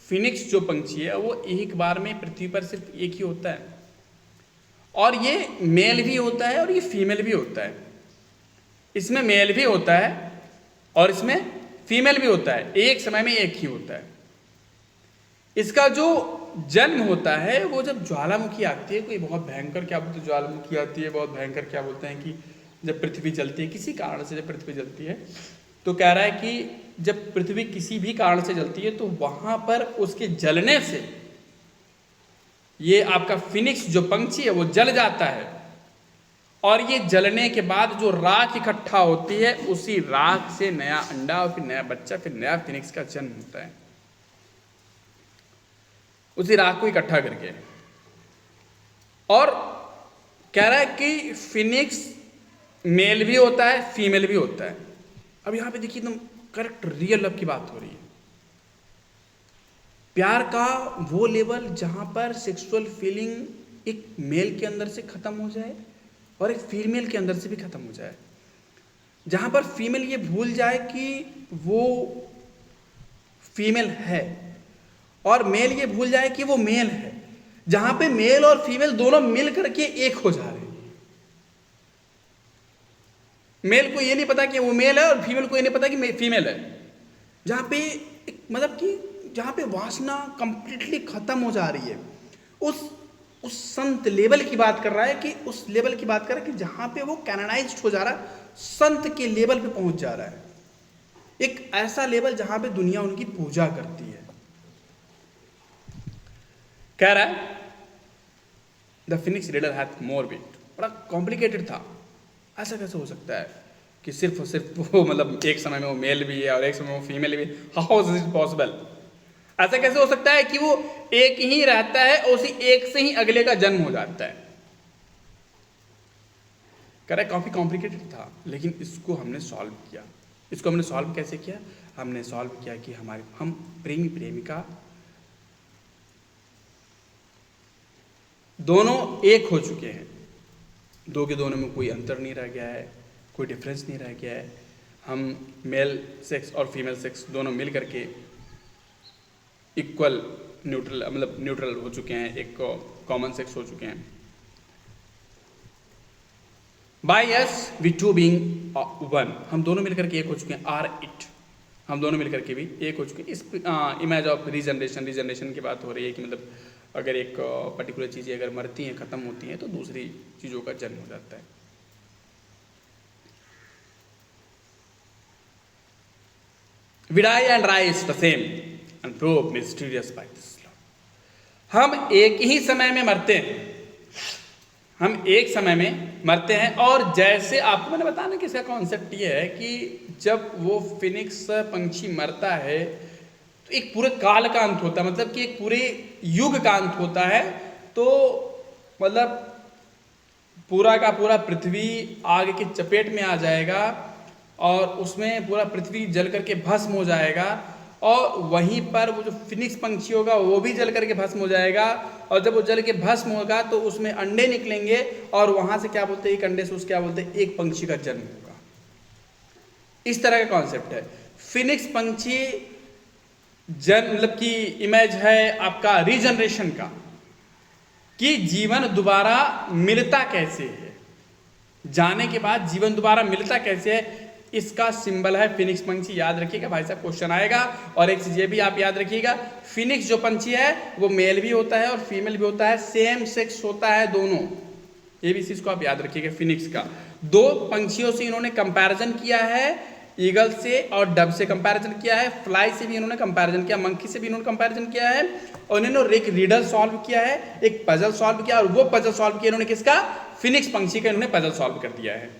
फिनिक्स जो पंछी है वो एक बार में पृथ्वी पर सिर्फ एक ही होता है, और ये मेल भी होता है और ये फीमेल भी होता है। इसमें मेल भी होता है और इसमें फीमेल भी होता है, एक समय में एक ही होता है। इसका जो जन्म होता है वो जब ज्वालामुखी आती है, कोई बहुत भयंकर क्या बोलते हैं, ज्वालामुखी आती है बहुत भयंकर क्या बोलते हैं कि जब पृथ्वी जलती है, किसी कारण से जब पृथ्वी जलती है, तो कह रहा है कि जब पृथ्वी किसी भी कारण से जलती है तो वहां पर उसके जलने से ये आपका फिनिक्स जो पंछी है वो जल जाता है, और ये जलने के बाद जो राख इकट्ठा होती है उसी राख से नया अंडा और फिर नया बच्चा, फिर नया फिनिक्स का जन्म होता है, उसी राख को इकट्ठा करके। और कह रहा है कि फिनिक्स मेल भी होता है फीमेल भी होता है। अब यहां पे देखिए एकदम करेक्ट रियल लव की बात हो रही है। प्यार का वो लेवल जहां पर सेक्सुअल फीलिंग एक मेल के अंदर से खत्म हो जाए और एक फीमेल के अंदर से भी खत्म हो जाए, जहां पर फीमेल ये भूल जाए कि वो फीमेल है और मेल ये भूल जाए कि वो मेल है, जहां पे मेल और फीमेल दोनों मिल करके एक हो जा रहे हैं। मेल को ये नहीं पता कि वो मेल है और फीमेल को ये नहीं पता कि फीमेल है, जहां पे मतलब कि जहां पे वासना कंप्लीटली खत्म हो जा रही है। उस संत लेवल की बात कर रहा है कि उस लेवल की बात कर रहा है कि जहां पे वो कैनोनाइज्ड हो जा रहा है, संत के लेवल पे पहुंच जा रहा है। एक ऐसा लेवल जहां पे दुनिया उनकी पूजा करती है। कह रहा है the Phoenix riddle hath more weight. बड़ा कॉम्प्लिकेटेड था, ऐसा कैसे हो सकता है कि सिर्फ और सिर्फ वो मतलब एक समय में वो मेल भी है और एक समय में वो फीमेल भी है, हाउ इज इट पॉसिबल? ऐसा कैसे हो सकता है कि वो एक ही रहता है और उसी एक से ही अगले का जन्म हो जाता है? कह रहा है काफी कॉम्प्लिकेटेड था, लेकिन इसको हमने सॉल्व किया। इसको हमने सॉल्व कैसे किया? हमने सॉल्व किया कि हम प्रेमी प्रेमिका दोनों एक हो चुके हैं, दो के दोनों में कोई अंतर नहीं रह गया है, कोई डिफरेंस नहीं रह गया है। हम मेल सेक्स और फीमेल सेक्स दोनों मिल करके इक्वल न्यूट्रल मतलब न्यूट्रल हो चुके हैं, एक कॉमन सेक्स हो चुके हैं। By yes we two being one, हम दोनों मिलकर के एक हो चुके हैं। आर इट, हम दोनों मिलकर के भी एक हो चुके हैं। इस इमेज ऑफ रीजनरेशन की बात हो रही है कि मतलब अगर एक पर्टिकुलर चीज़ें अगर मरती हैं, ख़त्म होती हैं, तो दूसरी चीज़ों का जन्म हो जाता है। We die and rise the same and prove mysterious by this law. हम एक ही समय में मरते हैं, हम एक समय में मरते हैं। और जैसे आपको मैंने बताया ना कि इसका कॉन्सेप्ट ये है कि जब वो फिनिक्स पंछी मरता है तो एक पूरे काल का अंत होता है, मतलब कि एक पूरे युग का अंत होता है। तो मतलब पूरा का पूरा पृथ्वी आग की चपेट में आ जाएगा और उसमें पूरा पृथ्वी जल करके भस्म हो जाएगा। और वहीं पर वो जो फिनिक्स पंछी होगा वो भी जल करके भस्म हो जाएगा। और जब वो जल के भस्म होगा तो उसमें अंडे निकलेंगे और वहां से क्या बोलते हैं, एक अंडे से उस क्या बोलते हैं, एक पंछी का जन्म होगा। इस तरह का कॉन्सेप्ट है। फिनिक्स पंछी जन्म मतलब कि इमेज है आपका रीजनरेशन का, कि जीवन दोबारा मिलता कैसे है, जाने के बाद जीवन दोबारा मिलता कैसे है, इसका सिंबल है फिनिक्स पंछी। याद रखिएगा भाई साहब, क्वेश्चन आएगा। और एक चीज ये भी आप याद रखिएगा, फिनिक्स जो पंछी है वो मेल भी होता है और फीमेल भी होता है, सेम सेक्स होता है दोनों। ये भी चीज को आप याद रखिएगा। फिनिक्स का दो पंछियों से इन्होंने कंपैरिजन किया है, ईगल से और डब से कंपैरिजन किया है, फ्लाई से भी इन्होंने कंपैरिजन किया, मंकी से भी इन्होंने कंपैरिजन किया है। और इन्होंने एक रीडल सॉल्व किया है, एक पजल सॉल्व किया, और वो पजल सॉल्व किया इन्होंने किसका, फिनिक्स पंछी का इन्होंने पजल सॉल्व कर दिया है।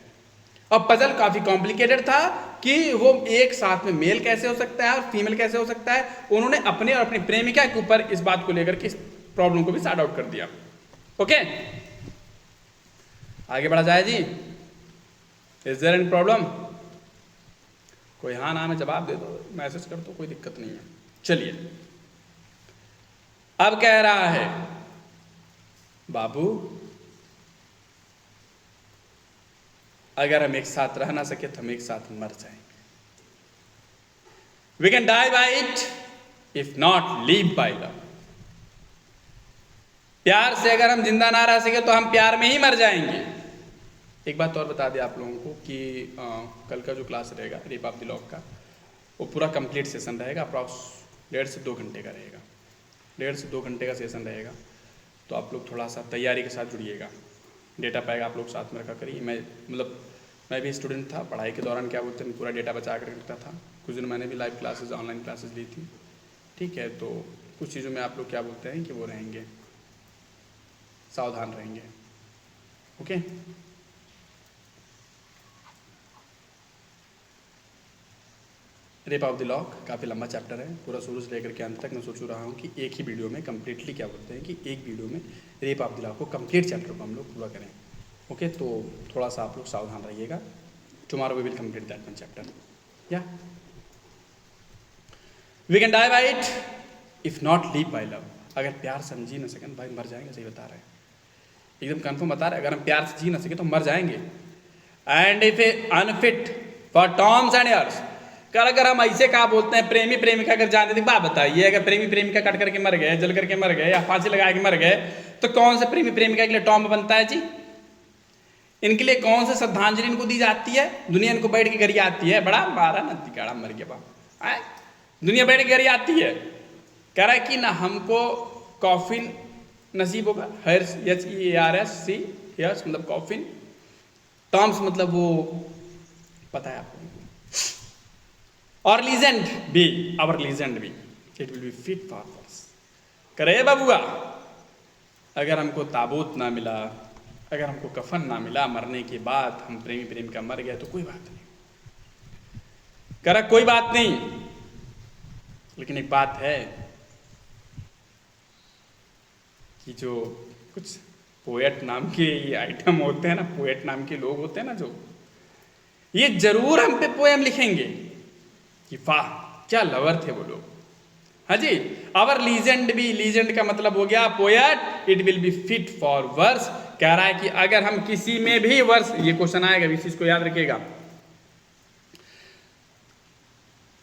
और पजल काफी कॉम्प्लिकेटेड था कि वो एक साथ में मेल कैसे हो सकता है और फीमेल कैसे हो सकता है। उन्होंने अपने और अपनी प्रेमिका के ऊपर इस बात को लेकर के इस प्रॉब्लम को भी सॉर्ट आउट कर दिया। ओके, आगे बढ़ा जाए जी। Is there any problem? कोई हाँ ना में जवाब दे दो, मैसेज कर दो, कोई दिक्कत नहीं है। चलिए, अब कह रहा है बाबू अगर हम एक साथ रह ना सके तो हम एक साथ मर जाएंगे। We can die by it if not live by love. प्यार से अगर हम जिंदा ना रह सके तो हम प्यार में ही मर जाएंगे। एक बात और बता दें आप लोगों को कि कल का जो क्लास रहेगा रेप ऑफ द लॉक का, वो पूरा कंप्लीट सेशन रहेगा, अप्रॉक्स 1.5 से 2 घंटे का रहेगा। 1.5 से 2 घंटे का सेशन रहेगा, तो आप लोग थोड़ा सा तैयारी के साथ जुड़िएगा। डेटा पैक आप लोग साथ में रखा करिए। मैं भी स्टूडेंट था, पढ़ाई के दौरान क्या बोलते हैं पूरा डेटा बचा कर रखता था। कुछ दिन मैंने भी लाइव क्लासेस ऑनलाइन क्लासेस ली थी, ठीक है। तो कुछ चीज़ों में आप लोग क्या बोलते हैं कि वो रहेंगे, सावधान रहेंगे। Okay, rape of the lock काफ़ी लंबा चैप्टर है, पूरा शुरू से लेकर के अंत तक मैं सोच रहा हूँ कि एक ही वीडियो में कम्प्लीटली क्या बोलते हैं कि एक वीडियो में रेप ऑफ द लॉक को कंप्लीट चैप्टर को हम लोग पूरा करें। ओके, तो थोड़ा सा आप लोग सावधान रहिएगा। Tomorrow we will complete that one chapter. या we can die by it if not live by love. अगर प्यार से हम जी ना सकें भाई मर जाएंगे। सही बता रहे हैं, एकदम कंफर्म बता रहे हैं। अगर हम प्यार से जी ना सके तो मर जाएंगे। And if a unfit for tombs and hearse, अगर हम ऐसे क्या बोलते हैं प्रेमी प्रेमिका अगर जानते थे, बात बताइए, अगर प्रेमी प्रेमिका कट करके मर गए, जल करके मर गए या फांसी लगा के मर गए, तो कौन से प्रेमी प्रेमिका के लिए टॉम बनता है जी? इनके लिए कौन सी श्रद्धांजलि इनको दी जाती है? दुनिया इनको बैठ के घर आती है, बड़ा मारा नदी काड़ा मर गया बाप, दुनिया बैठ के घर आती है, कह रहा है कि ना हमको कॉफिन नसीब होगा। HERS यस मतलब कॉफिन, टॉम्स मतलब वो पता है आपको, और लीजेंड भी, आवर लीजेंड भी, it will be fit for us. करे बाबूआ अगर हमको ताबूत ना मिला, अगर हमको कफन ना मिला, मरने के बाद हम प्रेमी प्रेमिका मर गया तो कोई बात नहीं। कह रहा कोई बात नहीं, लेकिन एक बात है कि जो कुछ पोएट नाम के ये आइटम होते हैं ना, पोएट नाम के लोग होते हैं ना, जो ये जरूर हम पे पोएम लिखेंगे कि वाह क्या लवर थे वो लोग। हाँ जी, आवर लीजेंड भी, लीजेंड का मतलब हो गया poet, it will be fit for verse. कह रहा है कि अगर हम किसी में भी वर्स, ये क्वेश्चन आएगा, इस चीज को याद रखिएगा,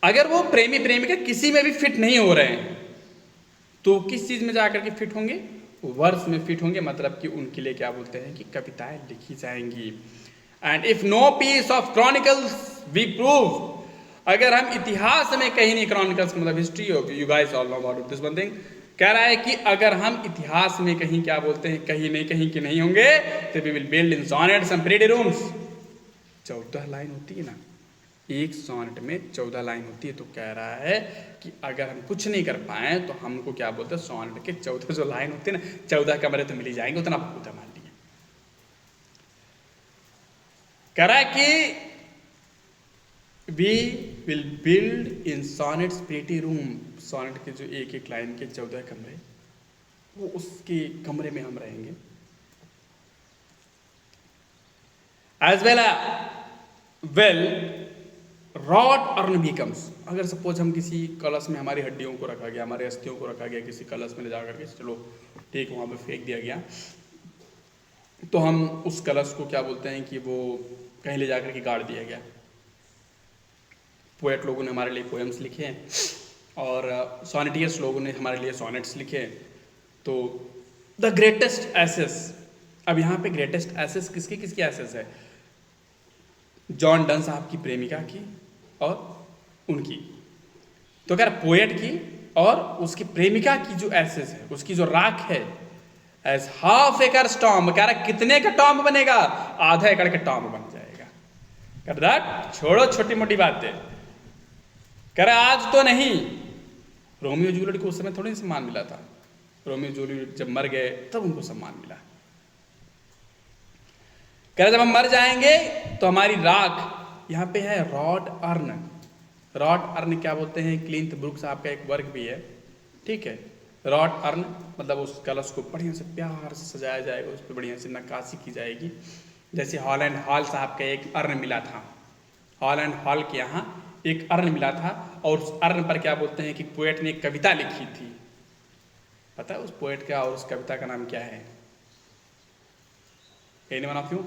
अगर वो प्रेमी प्रेमिका किसी में भी फिट नहीं हो रहे हैं तो किस चीज में जाकर के फिट होंगे? वर्स में फिट होंगे, मतलब कि उनके लिए क्या बोलते हैं कि कविताएं लिखी जाएंगी। And if no piece of chronicles we prove, अगर हम इतिहास में कहीं नहीं, क्रॉनिकल्स मतलब history of, you guys all know about this one thing, कह रहा है कि अगर हम इतिहास में कहीं क्या बोलते हैं, कहीं के नहीं होंगे, तो we will build in sonnets and pretty rooms. 14 line होती है ना, एक सॉनेट में 14 लाइन होती है, तो कह रहा है कि अगर हम कुछ नहीं कर पाए तो हमको क्या बोलते हैं, सॉनेट के 14 जो लाइन होती है ना, 14 कमरे तो मिल ही जाएंगे, उतना बहुत है, मान लिया। कह रहा है कि we will build in sonnets pretty room, sonnet के जो एक एक लाइन के 14 कमरे, वो उसके कमरे में हम रहेंगे। As well wrought urn becomes, अगर सपोज हम किसी कलश में हमारी हड्डियों को रखा गया, हमारे अस्थियों को रखा गया किसी कलश में ले जा करके, चलो ठीक वहाँ पे फेंक दिया गया, तो हम उस कलश को क्या बोलते हैं कि वो कहीं ले जाकर के गाड़ दिया गया। पोएट लोगों ने हमारे लिए पोएम्स लिखे हैं और सोनेटियर्स लोगों ने हमारे लिए सोनेट्स लिखे हैं। तो द ग्रेटेस्ट एसेस, अब यहाँ पे ग्रेटेस्ट एसेस किसकी किसकी एसेस है? जॉन डन साहब की प्रेमिका की और उनकी, तो अगर पोएट की और उसकी प्रेमिका की जो एसेस है, उसकी जो राख है, एज हाफ एकड़ टॉम्ब, कह रहा कितने का टॉम्ब बनेगा? आधा एकड़ का टॉम्ब बन जाएगा। कह रहा छोड़ो छोटी मोटी बातें, कह रहा आज तो नहीं, रोमियो जूलियट को उस समय थोड़ी सम्मान मिला था, रोमियो जूलियट जब मर गए तब उनको सम्मान मिला। कह रहा जब हम मर जाएंगे तो हमारी राख, यहाँ पे है रॉट अर्न, रॉट अर्न क्या बोलते हैं, क्लिंट ब्रूक साहब का एक वर्क भी है, ठीक है। रॉट अर्न मतलब उस कलश को बढ़िया से प्यार से सजाया जाएगा, उस पर बढ़िया से नक्काशी की जाएगी। जैसे हॉलैंड हॉल साहब का एक अर्न मिला था, हॉलैंड हॉल के यहाँ एक अर्न मिला था, और उस अर्न पर क्या बोलते हैं कि पोएट ने एक कविता लिखी थी। पता है उस पोएट का और उस कविता का नाम क्या है? Anyone of you?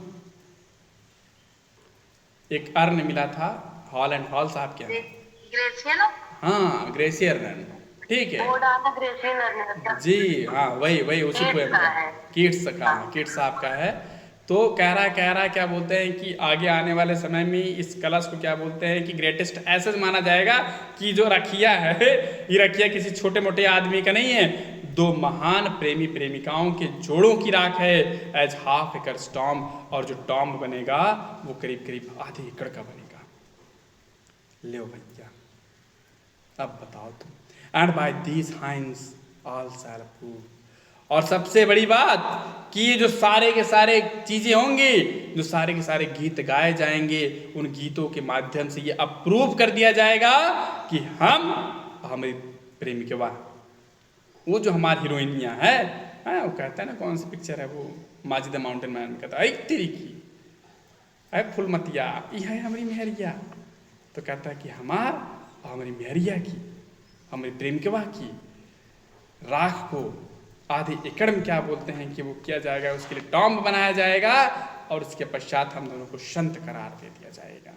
एक अर्न मिला था हॉलैंड हॉल साहब के यहाँ, हाँ ग्रेसियर, ठीक है जी, हाँ वही उसी पोएम का, कीट्स का, कीट्स साहब का है। तो कह रहा क्या बोलते हैं कि आगे आने वाले समय में इस कलश को क्या बोलते हैं कि ग्रेटेस्ट एसेट माना जाएगा, कि जो रखिया है, ये रखिया किसी छोटे मोटे आदमी का नहीं है, दो महान प्रेमी प्रेमिकाओं के जोड़ों की राख है, एज हाफ एकड़ टॉम्ब, और जो टॉम्ब बनेगा वो करीब करीब आधे एकड़ का बनेगा। ले भैया अब बताओ तुम, and by these hymns all shall prove, और सबसे बड़ी बात कि ये जो सारे के सारे चीजें होंगी, जो सारे के सारे गीत गाए जाएंगे, उन गीतों के माध्यम से ये अप्रूव कर दिया जाएगा कि हम हमारी प्रेमी के बाद, वो जो हमारी हीरोइनियाँ है, वो कहता है ना कौन सी पिक्चर है वो, माजिद माउंटेन मैन में कहता है तेरी की अरे फुलमतिया यह है हमारी मेहरिया, तो कहता है कि हमारी मेहरिया की, हमारी प्रेमिकवा की राख को आधे एकड़ में क्या बोलते हैं कि वो किया जाएगा, उसके लिए टॉम्ब बनाया जाएगा, और उसके पश्चात हम दोनों को संत करार दे दिया जाएगा।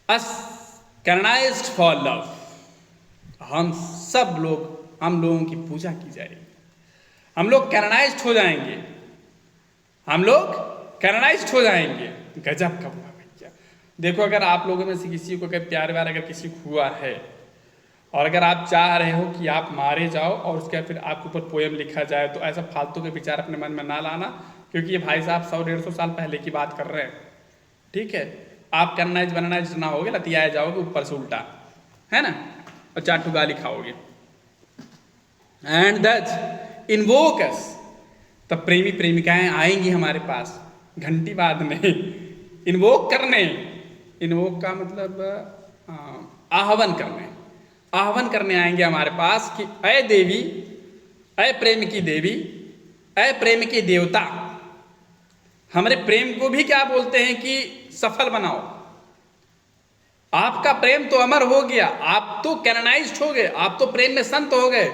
अस कैननाइज्ड फॉर लव, हम लोगों की पूजा की जाएगी, हम लोग कैननाइज्ड हो जाएंगे, हम लोग कैननाइज्ड हो जाएंगे। गजब का हुआ भैया। देखो अगर आप लोगों में से किसी को अगर प्यार व्यार अगर किसी को हुआ है, और अगर आप चाह रहे हो कि आप मारे जाओ और उसके फिर आपके ऊपर पोएम लिखा जाए, तो ऐसा फालतू के विचार अपने मन में ना लाना, क्योंकि ये भाई साहब 100-150 साल पहले की बात कर रहे हैं, ठीक है। आप कैननाइज बननाइज ना होगे, लतियाए जाओगे ऊपर से उल्टा, है ना, और 4 ठो गाली खाओगे। एंड दस इन्वोक अस, तब प्रेमी प्रेमिकाएं आएंगी हमारे पास घंटी बाजने, इन्वोक करने। इन्वोक का मतलब आह्वान करने, आह्वान करने आएंगे हमारे पास कि अय देवी, अय प्रेम की देवी, अय प्रेम के देवता, हमारे प्रेम को भी क्या बोलते हैं कि सफल बनाओ। आपका प्रेम तो अमर हो गया, आप तो कैनोनाइज्ड हो गए, आप तो प्रेम में संत हो गए।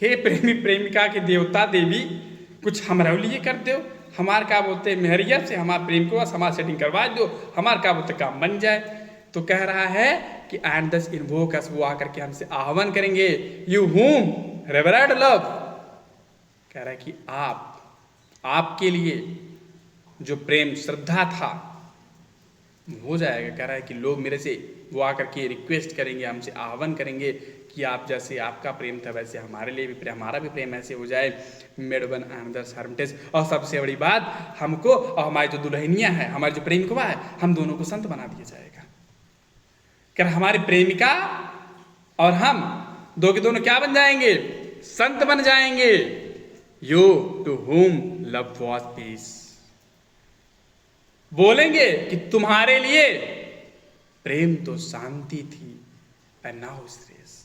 हे प्रेमी प्रेमिका के देवता देवी, कुछ हमारे लिए कर दो, हमार क्या बोलते हैं मेहरिया से हमारे प्रेम को हमारे सेटिंग करवा दो, हमार क्या बोलते काम बन जाए। तो कह रहा है कि एंड दस इन्वोक अस, वो आकर के हमसे आह्वान करेंगे। यू हूम रेवरेंट लव, कह रहा है कि आपके लिए जो प्रेम श्रद्धा था हो जाएगा। कह रहा है कि लोग मेरे से वो आकर के रिक्वेस्ट करेंगे, हमसे आह्वान करेंगे कि आप जैसे आपका प्रेम था वैसे हमारे लिए भी प्रेम, हमारा भी प्रेम ऐसे हो जाए। मेड वन अनदर हर्मिटेज, और सबसे बड़ी बात हमको और हमारी जो दुल्हनिया है, हमारे जो प्रेमिकवा है, हम दोनों को संत बना दिया जाएगा। कह रहा हमारी प्रेमिका और हम दो के दोनों क्या बन जाएंगे? संत बन जाएंगे। You to whom love was peace, बोलेंगे कि तुम्हारे लिए प्रेम तो शांति थी, एंड नाउ स्ट्रेस।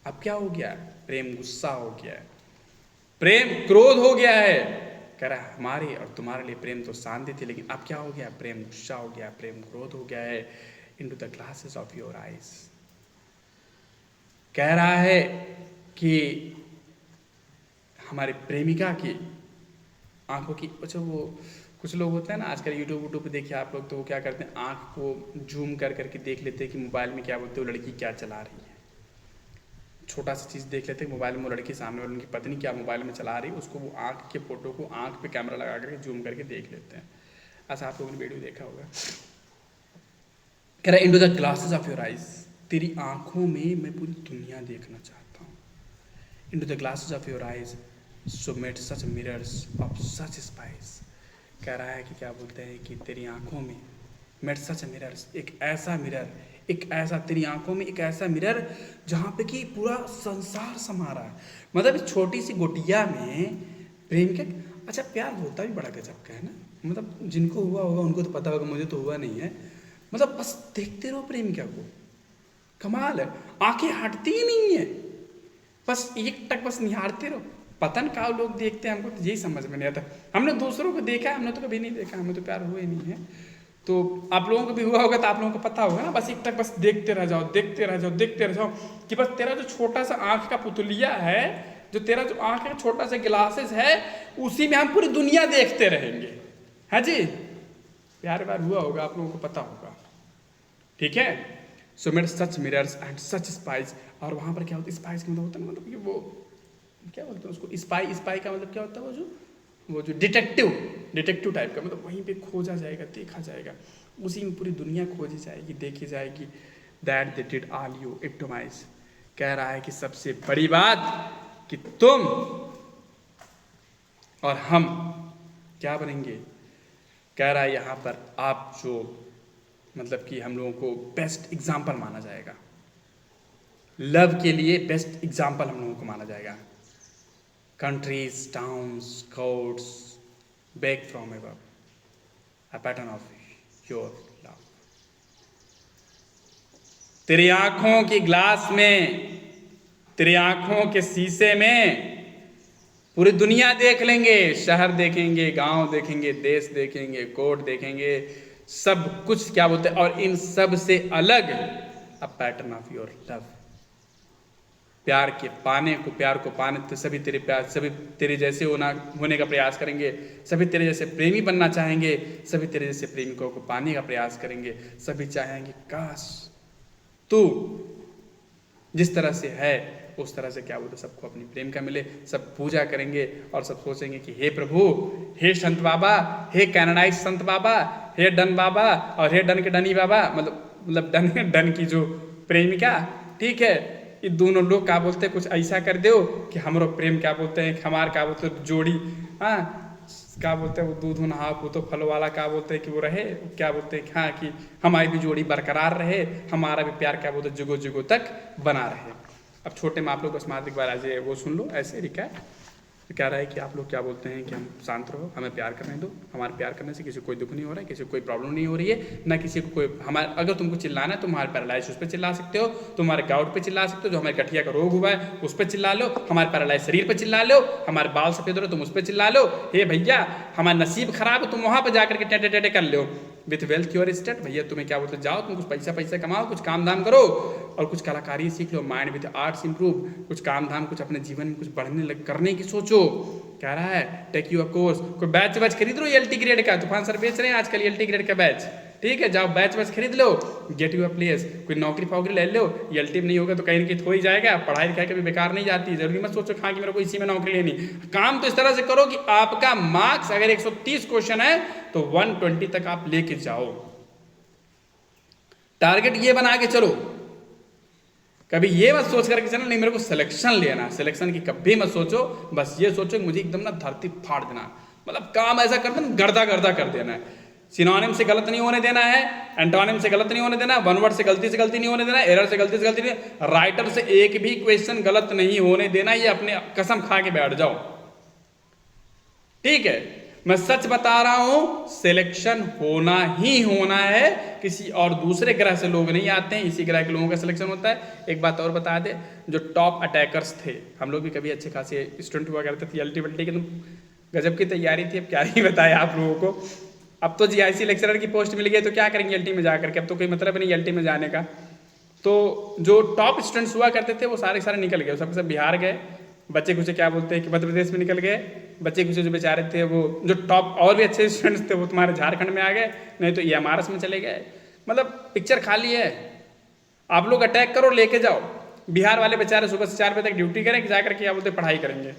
अब क्या हो गया? प्रेम गुस्सा हो गया है, प्रेम क्रोध हो गया है। कह रहा है हमारे और तुम्हारे लिए प्रेम तो शांति थी, लेकिन अब क्या हो गया? प्रेम गुस्सा हो गया, प्रेम क्रोध हो गया है। Into the glasses of your eyes, कह रहा है कि हमारे प्रेमिका की आंखों की, अच्छा वो कुछ लोग होते हैं ना आजकल यूट्यूब पे देखिए आप लोग, तो वो क्या करते हैं आंख को जूम कर करके देख लेते हैं कि मोबाइल में क्या बोलते हैं वो लड़की क्या चला रही है। छोटा सा चीज़ देख लेते हैं मोबाइल में, वो लड़की सामने वाली उनकी पत्नी क्या मोबाइल में चला रही है, उसको वो आंख के फोटो को आंख पे कैमरा लगा करके जूम करके देख लेते हैं। ऐसा आप लोगों ने वीडियो देखा होगा। कह रहा है into the glasses of your eyes, तेरी आंखों में मैं पूरी दुनिया देखना चाहता हूँ। Into the glasses of your eyes so made such mirrors of such spice, कह रहा है कि क्या बोलते हैं कि तेरी आंखों में मेड सच मिरर्स, एक ऐसा मिरर, एक ऐसा तेरी आंखों में एक ऐसा मिरर जहाँ पे कि पूरा संसार समा रहा है। मतलब इस छोटी सी गोटिया में प्रेम के, अच्छा प्यार होता भी बड़ा गजब का है ना, मतलब जिनको हुआ होगा उनको तो पता होगा, मुझे तो हुआ नहीं है। मतलब बस देखते रहो प्रेम क्या को, कमाल है, आंखें हटती ही नहीं है, बस एक टक बस निहारते रहो। पतन का लोग देखते हैं, हमको तो यही समझ में नहीं आता। हमने दूसरों को देखा है, हमने तो कभी नहीं देखा, हमें तो प्यार हुआ ही नहीं है। तो आप लोगों को भी हुआ होगा तो आप लोगों को पता होगा ना, बस एक टक बस देखते रह जाओ, देखते रह जाओ, देखते रह जाओ कि बस तेरा जो छोटा सा आंख का पुतलिया है, जो तेरा जो आंख का छोटा सा ग्लासेस है, उसी में हम पूरी दुनिया देखते रहेंगे। है जी, प्यार व्यार हुआ होगा, आप लोगों को पता होगा, ठीक है। So made such mirrors and such spice, और वहाँ पर क्या होता है स्पाइस का मतलब होता है मतलब कि वो क्या बोलते हैं उसको, स्पाई, स्पाई का मतलब क्या होता है वो जो डिटेक्टिव टाइप का, मतलब वहीं पे खोजा जाएगा, देखा जाएगा, उसी में पूरी दुनिया खोजी जाएगी, देखी जाएगी। That they did all you epitomise, कह रहा है कि सबसे बड़ी बात कि तुम और हम क्या बनेंगे। कह रहा है यहाँ पर आप जो मतलब कि हम लोगों को बेस्ट एग्जाम्पल माना जाएगा, लव के लिए बेस्ट एग्जाम्पल हम लोगों को माना जाएगा। Countries, towns, courts, beg from above, a pattern of your love. तेरी आंखों की ग्लास में, तेरी आंखों के शीशे में पूरी दुनिया देख लेंगे, शहर देखेंगे, गांव देखेंगे, देश देखेंगे, कोर्ट देखेंगे, सब कुछ क्या बोलते हैं, और इन सब से अलग a pattern of your love, प्यार को पाने तो सभी तेरे प्यार, सभी तेरे जैसे होने का प्रयास करेंगे, सभी तेरे जैसे प्रेमी बनना चाहेंगे, सभी तेरे जैसे प्रेमिकों को पाने का प्रयास करेंगे, सभी चाहेंगे काश तू जिस तरह से है उस तरह से क्या बोलते सबको अपनी प्रेम का मिले। सब पूजा करेंगे और सब सोचेंगे कि हे प्रभु, हे संत बाबा, हे कैनाडाइज संत बाबा, हे डन बाबा और हे डन के डनी बाबा, मतलब डन की जो प्रेमिका, ठीक है, ये दोनों लोग क्या बोलते हैं कुछ ऐसा कर दो कि हमारो प्रेम क्या बोलते हैं, हमार क्या बोलते हैं जोड़ी, हाँ क्या बोलते हैं वो दूध नहा पूतो फल वाला क्या बोलते हैं कि वो रहे, क्या बोलते हैं हाँ कि हमारी भी जोड़ी बरकरार रहे, हमारा भी प्यार क्या बोलते हैं जुगो जुगो तक बना रहे। अब छोटे में आप लोग बस मात्र एक बार आज वो सुन लो ऐसे रिकैप। तो कह रहा है कि आप लोग क्या बोलते हैं कि हम शांत रहो, हमें प्यार करने दो, हमारे प्यार करने से किसी को कोई दुख नहीं हो रहा है, किसी को कोई प्रॉब्लम नहीं हो रही है, ना किसी को कोई हमारे अगर तुमको चिल्लाना है तो हमारे पैरालाइज पे चिल्ला सकते हो, तुम्हारे गाउट पे चिल्ला सकते हो, जो हमारे गठिया का रोग हुआ है उस पर चिल्ला लो, हमारे पैरालाइज शरीर पर चिल्ला लो, हमारे बाल सफेद हो रहे तुम उस पर चिल्ला लो, हे भैया हमारा नसीब खराब है तुम वहाँ पर जाकर के टेटे टेटे कर लो। विथ वेल्थ योर स्टेट, भैया तुम्हें क्या बोलते जाओ तुम कुछ पैसा कमाओ, कुछ काम धाम करो और कुछ कलाकारी सीख लो, माइंड विद आर्ट्स इंप्रूव, कुछ काम धाम कुछ अपने जीवन में कुछ करने की सोचो। कह रहा है टेक यू अ कोर्स, कोई बैच खरीद लो एलटी ग्रेड का, तूफान सर बेच रहे हैं आजकल एलटी ग्रेड का बैच, ठीक है जाओ बैच खरीद लो, गेट यू अ प्लेस, कोई नौकरी फौकरी ले लो, एलटी में नहीं होगा तो कहीं ना कहीं हो ही जाएगा, पढ़ाई लिखाई कभी बेकार नहीं जाती, जरूरी मत सोचो हाँ कि मेरे को इसी में नौकरी लेनी, काम तो इस तरह से करो कि आपका मार्क्स अगर 130 क्वेश्चन है तो 120 तक आप लेके जाओ, टारगेट ये बना के चलो। कभी ये मत सोच करके चलो नहीं मेरे को सिलेक्शन लेना, सिलेक्शन की कभी मत सोचो, बस ये सोचो कि मुझे एकदम ना धरती फाड़ देना, मतलब काम ऐसा कर देना गर्दा कर देना है, सिनोनिम से गलत नहीं होने देना है, एंटोनिम से गलत नहीं होने देना, वन वर्ड से गलती नहीं होने देना, एरर से गलती नहीं, राइटर से एक भी क्वेश्चन गलत नहीं होने देना, ये अपने कसम खा के बैठ जाओ, ठीक है। मैं सच बता रहा हूं सिलेक्शन होना ही होना है, किसी और दूसरे ग्रह से लोग नहीं आते हैं, इसी ग्रह के लोगों का सिलेक्शन होता है। एक बात और बता दे, जो टॉप अटैकर्स थे, हम लोग भी कभी अच्छे खासे स्टूडेंट हुआ करते थे, एलटी वल्टी की तो गजब की तैयारी थी, अब क्या ही बताया आप लोगों को। अब तो जीआईसी लेक्चरर की पोस्ट मिल गई तो क्या करेंगे एलटी में जा करके, अब तो कोई मतलब नहीं एलटी में जाने का। तो जो टॉप स्टूडेंट्स हुआ करते थे वो सारे निकल गए, सब बिहार गए, बच्चे कुछ क्या बोलते हैं कि मध्य प्रदेश में निकल गए, बच्चे कुछ जो बेचारे थे वो जो टॉप और भी अच्छे स्टूडेंट्स थे वो तुम्हारे झारखंड में आ गए, नहीं तो EMRS में चले गए, मतलब पिक्चर खाली है। आप लोग अटैक करो लेके जाओ, बिहार वाले बेचारे सुबह से 4 बजे तक ड्यूटी करें जाकर के क्या बोलते पढ़ाई करेंगे,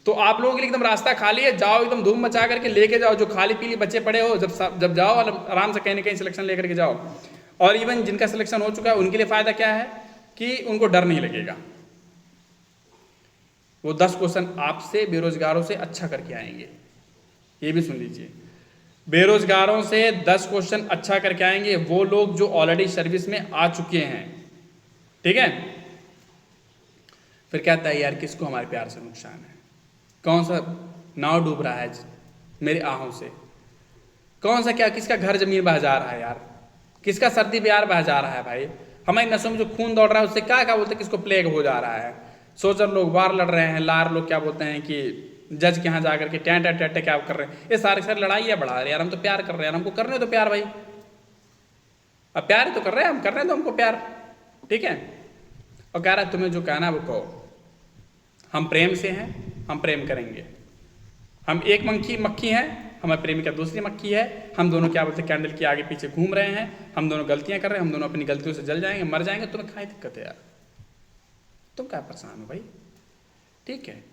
तो आप लोगों के लिए एकदम रास्ता खाली है, जाओ एकदम धूम मचा करके लेके जाओ, जो खाली पीली बच्चे पड़े हो जब जाओ आराम से कहीं ना कहीं सिलेक्शन लेकर के जाओ। और इवन जिनका सिलेक्शन हो चुका है उनके लिए फायदा क्या है कि उनको डर नहीं लगेगा, वो 10 क्वेश्चन आपसे बेरोजगारों से अच्छा करके आएंगे, ये भी सुन लीजिए, बेरोजगारों से 10 क्वेश्चन अच्छा करके आएंगे वो लोग जो ऑलरेडी सर्विस में आ चुके हैं, ठीक है। फिर कहता है यार किसको हमारे प्यार से नुकसान है, कौन सा नाव डूब रहा है मेरे आहों से, कौन सा क्या किसका घर जमीन बह जा रहा है यार, किसका सर्दी प्यार बह जा रहा है भाई, हमारी नसों में जो खून दौड़ रहा है उससे क्या बोलते हैं किसको प्लेग हो जा रहा है। सोचर लोग वार लड़ रहे हैं, लार लोग क्या बोलते हैं कि जज के यहाँ जाकर के टेंटे क्या कर रहे हैं, ये सारे लड़ाइयाँ बढ़ा रहे हैं यार, हम तो प्यार कर रहे हैं, हमको करने तो प्यार भाई, अब प्यार तो कर रहे हैं, हम कर रहे हैं तो हमको प्यार, ठीक है। और कह रहा है तुम्हें जो कहना वो कहो, हम प्रेम से हैं, हम प्रेम करेंगे, हम एक मक्खी हैं, हमारी प्रेमिका दूसरी मक्खी है, हम दोनों क्या बोलते हैं कैंडल के आगे पीछे घूम रहे हैं, हम दोनों गलतियां कर रहे हैं, हम दोनों अपनी गलतियों से जल जाएंगे मर जाएंगे, तुम्हें क्या दिक्कत है यार, तुम क्या परेशान हो भाई, ठीक है।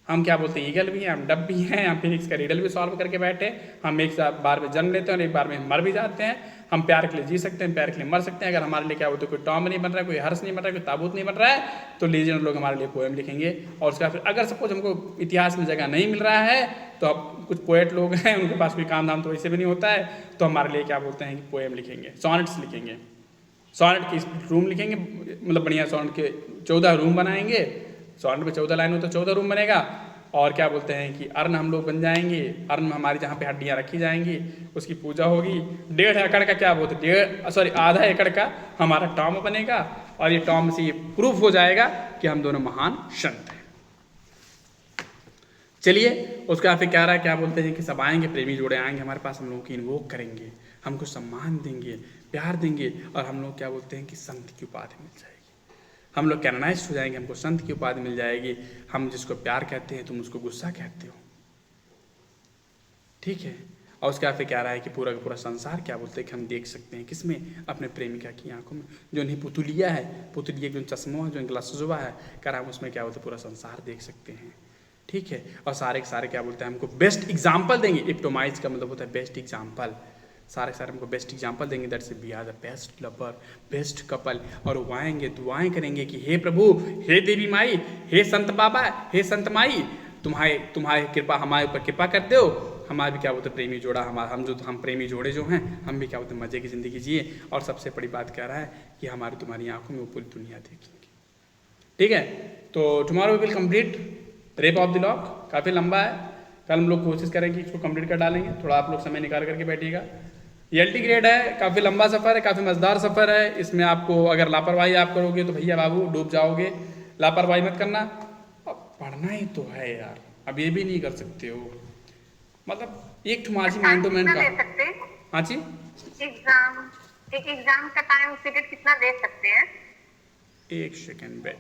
हम क्या बोलते हैं ईगल भी हैं, हम डब भी हैं, हम फिनिक्स का रिडल भी सॉल्व करके बैठे, हम एक बार में जन्म लेते हैं और एक बार में मर भी जाते हैं, हम प्यार के लिए जी सकते हैं, प्यार के लिए मर सकते हैं। अगर हमारे लिए क्या बोलते कोई टॉम नहीं बन रहा है, कोई हर्ष नहीं बन रहा है, कोई ताबूत नहीं बन रहा है, तो लीजेंड लोग हमारे लिए पोएम लिखेंगे। और उसका फिर अगर सपोज हमको इतिहास में जगह नहीं मिल रहा है तो अब कुछ पोएट लोग हैं उनके पास कोई काम धाम तो वैसे भी नहीं होता है, तो हमारे लिए क्या बोलते हैं कि पोएम लिखेंगे, सॉनेट्स लिखेंगे, सॉनेट की रूम लिखेंगे, मतलब बढ़िया सॉनेट के 14 रूम बनाएंगे, सॉनेट में 14 लाइन हो तो 14 रूम बनेगा। और क्या बोलते हैं कि अर्ण हम लोग बन जाएंगे, अर्ण में हमारी जहाँ पे हड्डियाँ रखी जाएंगी उसकी पूजा होगी, 1.5 एकड़ का क्या बोलते हैं आधा एकड़ का हमारा टॉम बनेगा, और ये टॉम से ये प्रूफ हो जाएगा कि हम दोनों महान संत हैं। चलिए उसका फिर कह रहा है क्या बोलते हैं कि सब आएंगे, प्रेमी जोड़े आएंगे हमारे पास, हम लोगों की इन्वोक करेंगे, हमको सम्मान देंगे, प्यार देंगे, और हम लोग क्या बोलते हैं कि संत की उपाधि मिल जाएगी, हम लोग कैनोनाइज्ड हो जाएंगे, हमको संत की उपाधि मिल जाएगी, हम जिसको प्यार कहते हैं तुम उसको गुस्सा कहते हो, ठीक है। और उसका फिर कह रहा है कि पूरा का पूरा संसार क्या बोलते हैं कि हम देख सकते हैं किसमें, अपने प्रेमिका की आंखों में, जो नहीं पुतुलिया है, पुतुलिया जो चश्मा है, जो ग्लासुजुबा है, कह रहा है उसमें क्या बोलते हैं पूरा संसार देख सकते हैं, ठीक है। और सारे के सारे क्या बोलते हैं हमको बेस्ट एग्जाम्पल देंगे, इप्टोमाइज का मतलब होता है बेस्ट एग्जाम्पल, सारे हमको बेस्ट एग्जाम्पल देंगे, दैट से we are the best lover, best couple. और वो आएंगे दुआएं करेंगे कि हे प्रभु, हे देवी माई, हे संत बाबा, हे संत माई, तुम्हारी कृपा हमारे ऊपर कृपा कर दो, हमारे भी क्या बोलते प्रेमी जोड़ा, हम प्रेमी जोड़े जो हैं हम भी क्या बोलते मजे की ज़िंदगी जिए। और सबसे बड़ी बात कह रहा है कि हमारी तुम्हारी आंखों में वो पूरी दुनिया देखेंगे, ठीक है, तो tomorrow we will complete rape of the lock. काफ़ी लंबा है, कल हम लोग कोशिश करेंगे इसको कंप्लीट कर डालेंगे, थोड़ा आप लोग समय निकाल करके बैठिएगा। ये LT ग्रेड है, काफ़ी लंबा सफ़र है, काफ़ी मज़ेदार सफ़र है। इसमें आपको अगर लापरवाही आप करोगे तो भैया बाबू डूब जाओगे, लापरवाही मत करना। अब पढ़ना ही तो है यार, अब ये भी नहीं कर सकते हो, मतलब एक मार्जिन माइंड टू माइंड का। हाँ जी, एग्जाम, एक एग्जाम का टाइम पीरियड कितना दे सकते हैं? एक सेकेंड बैठ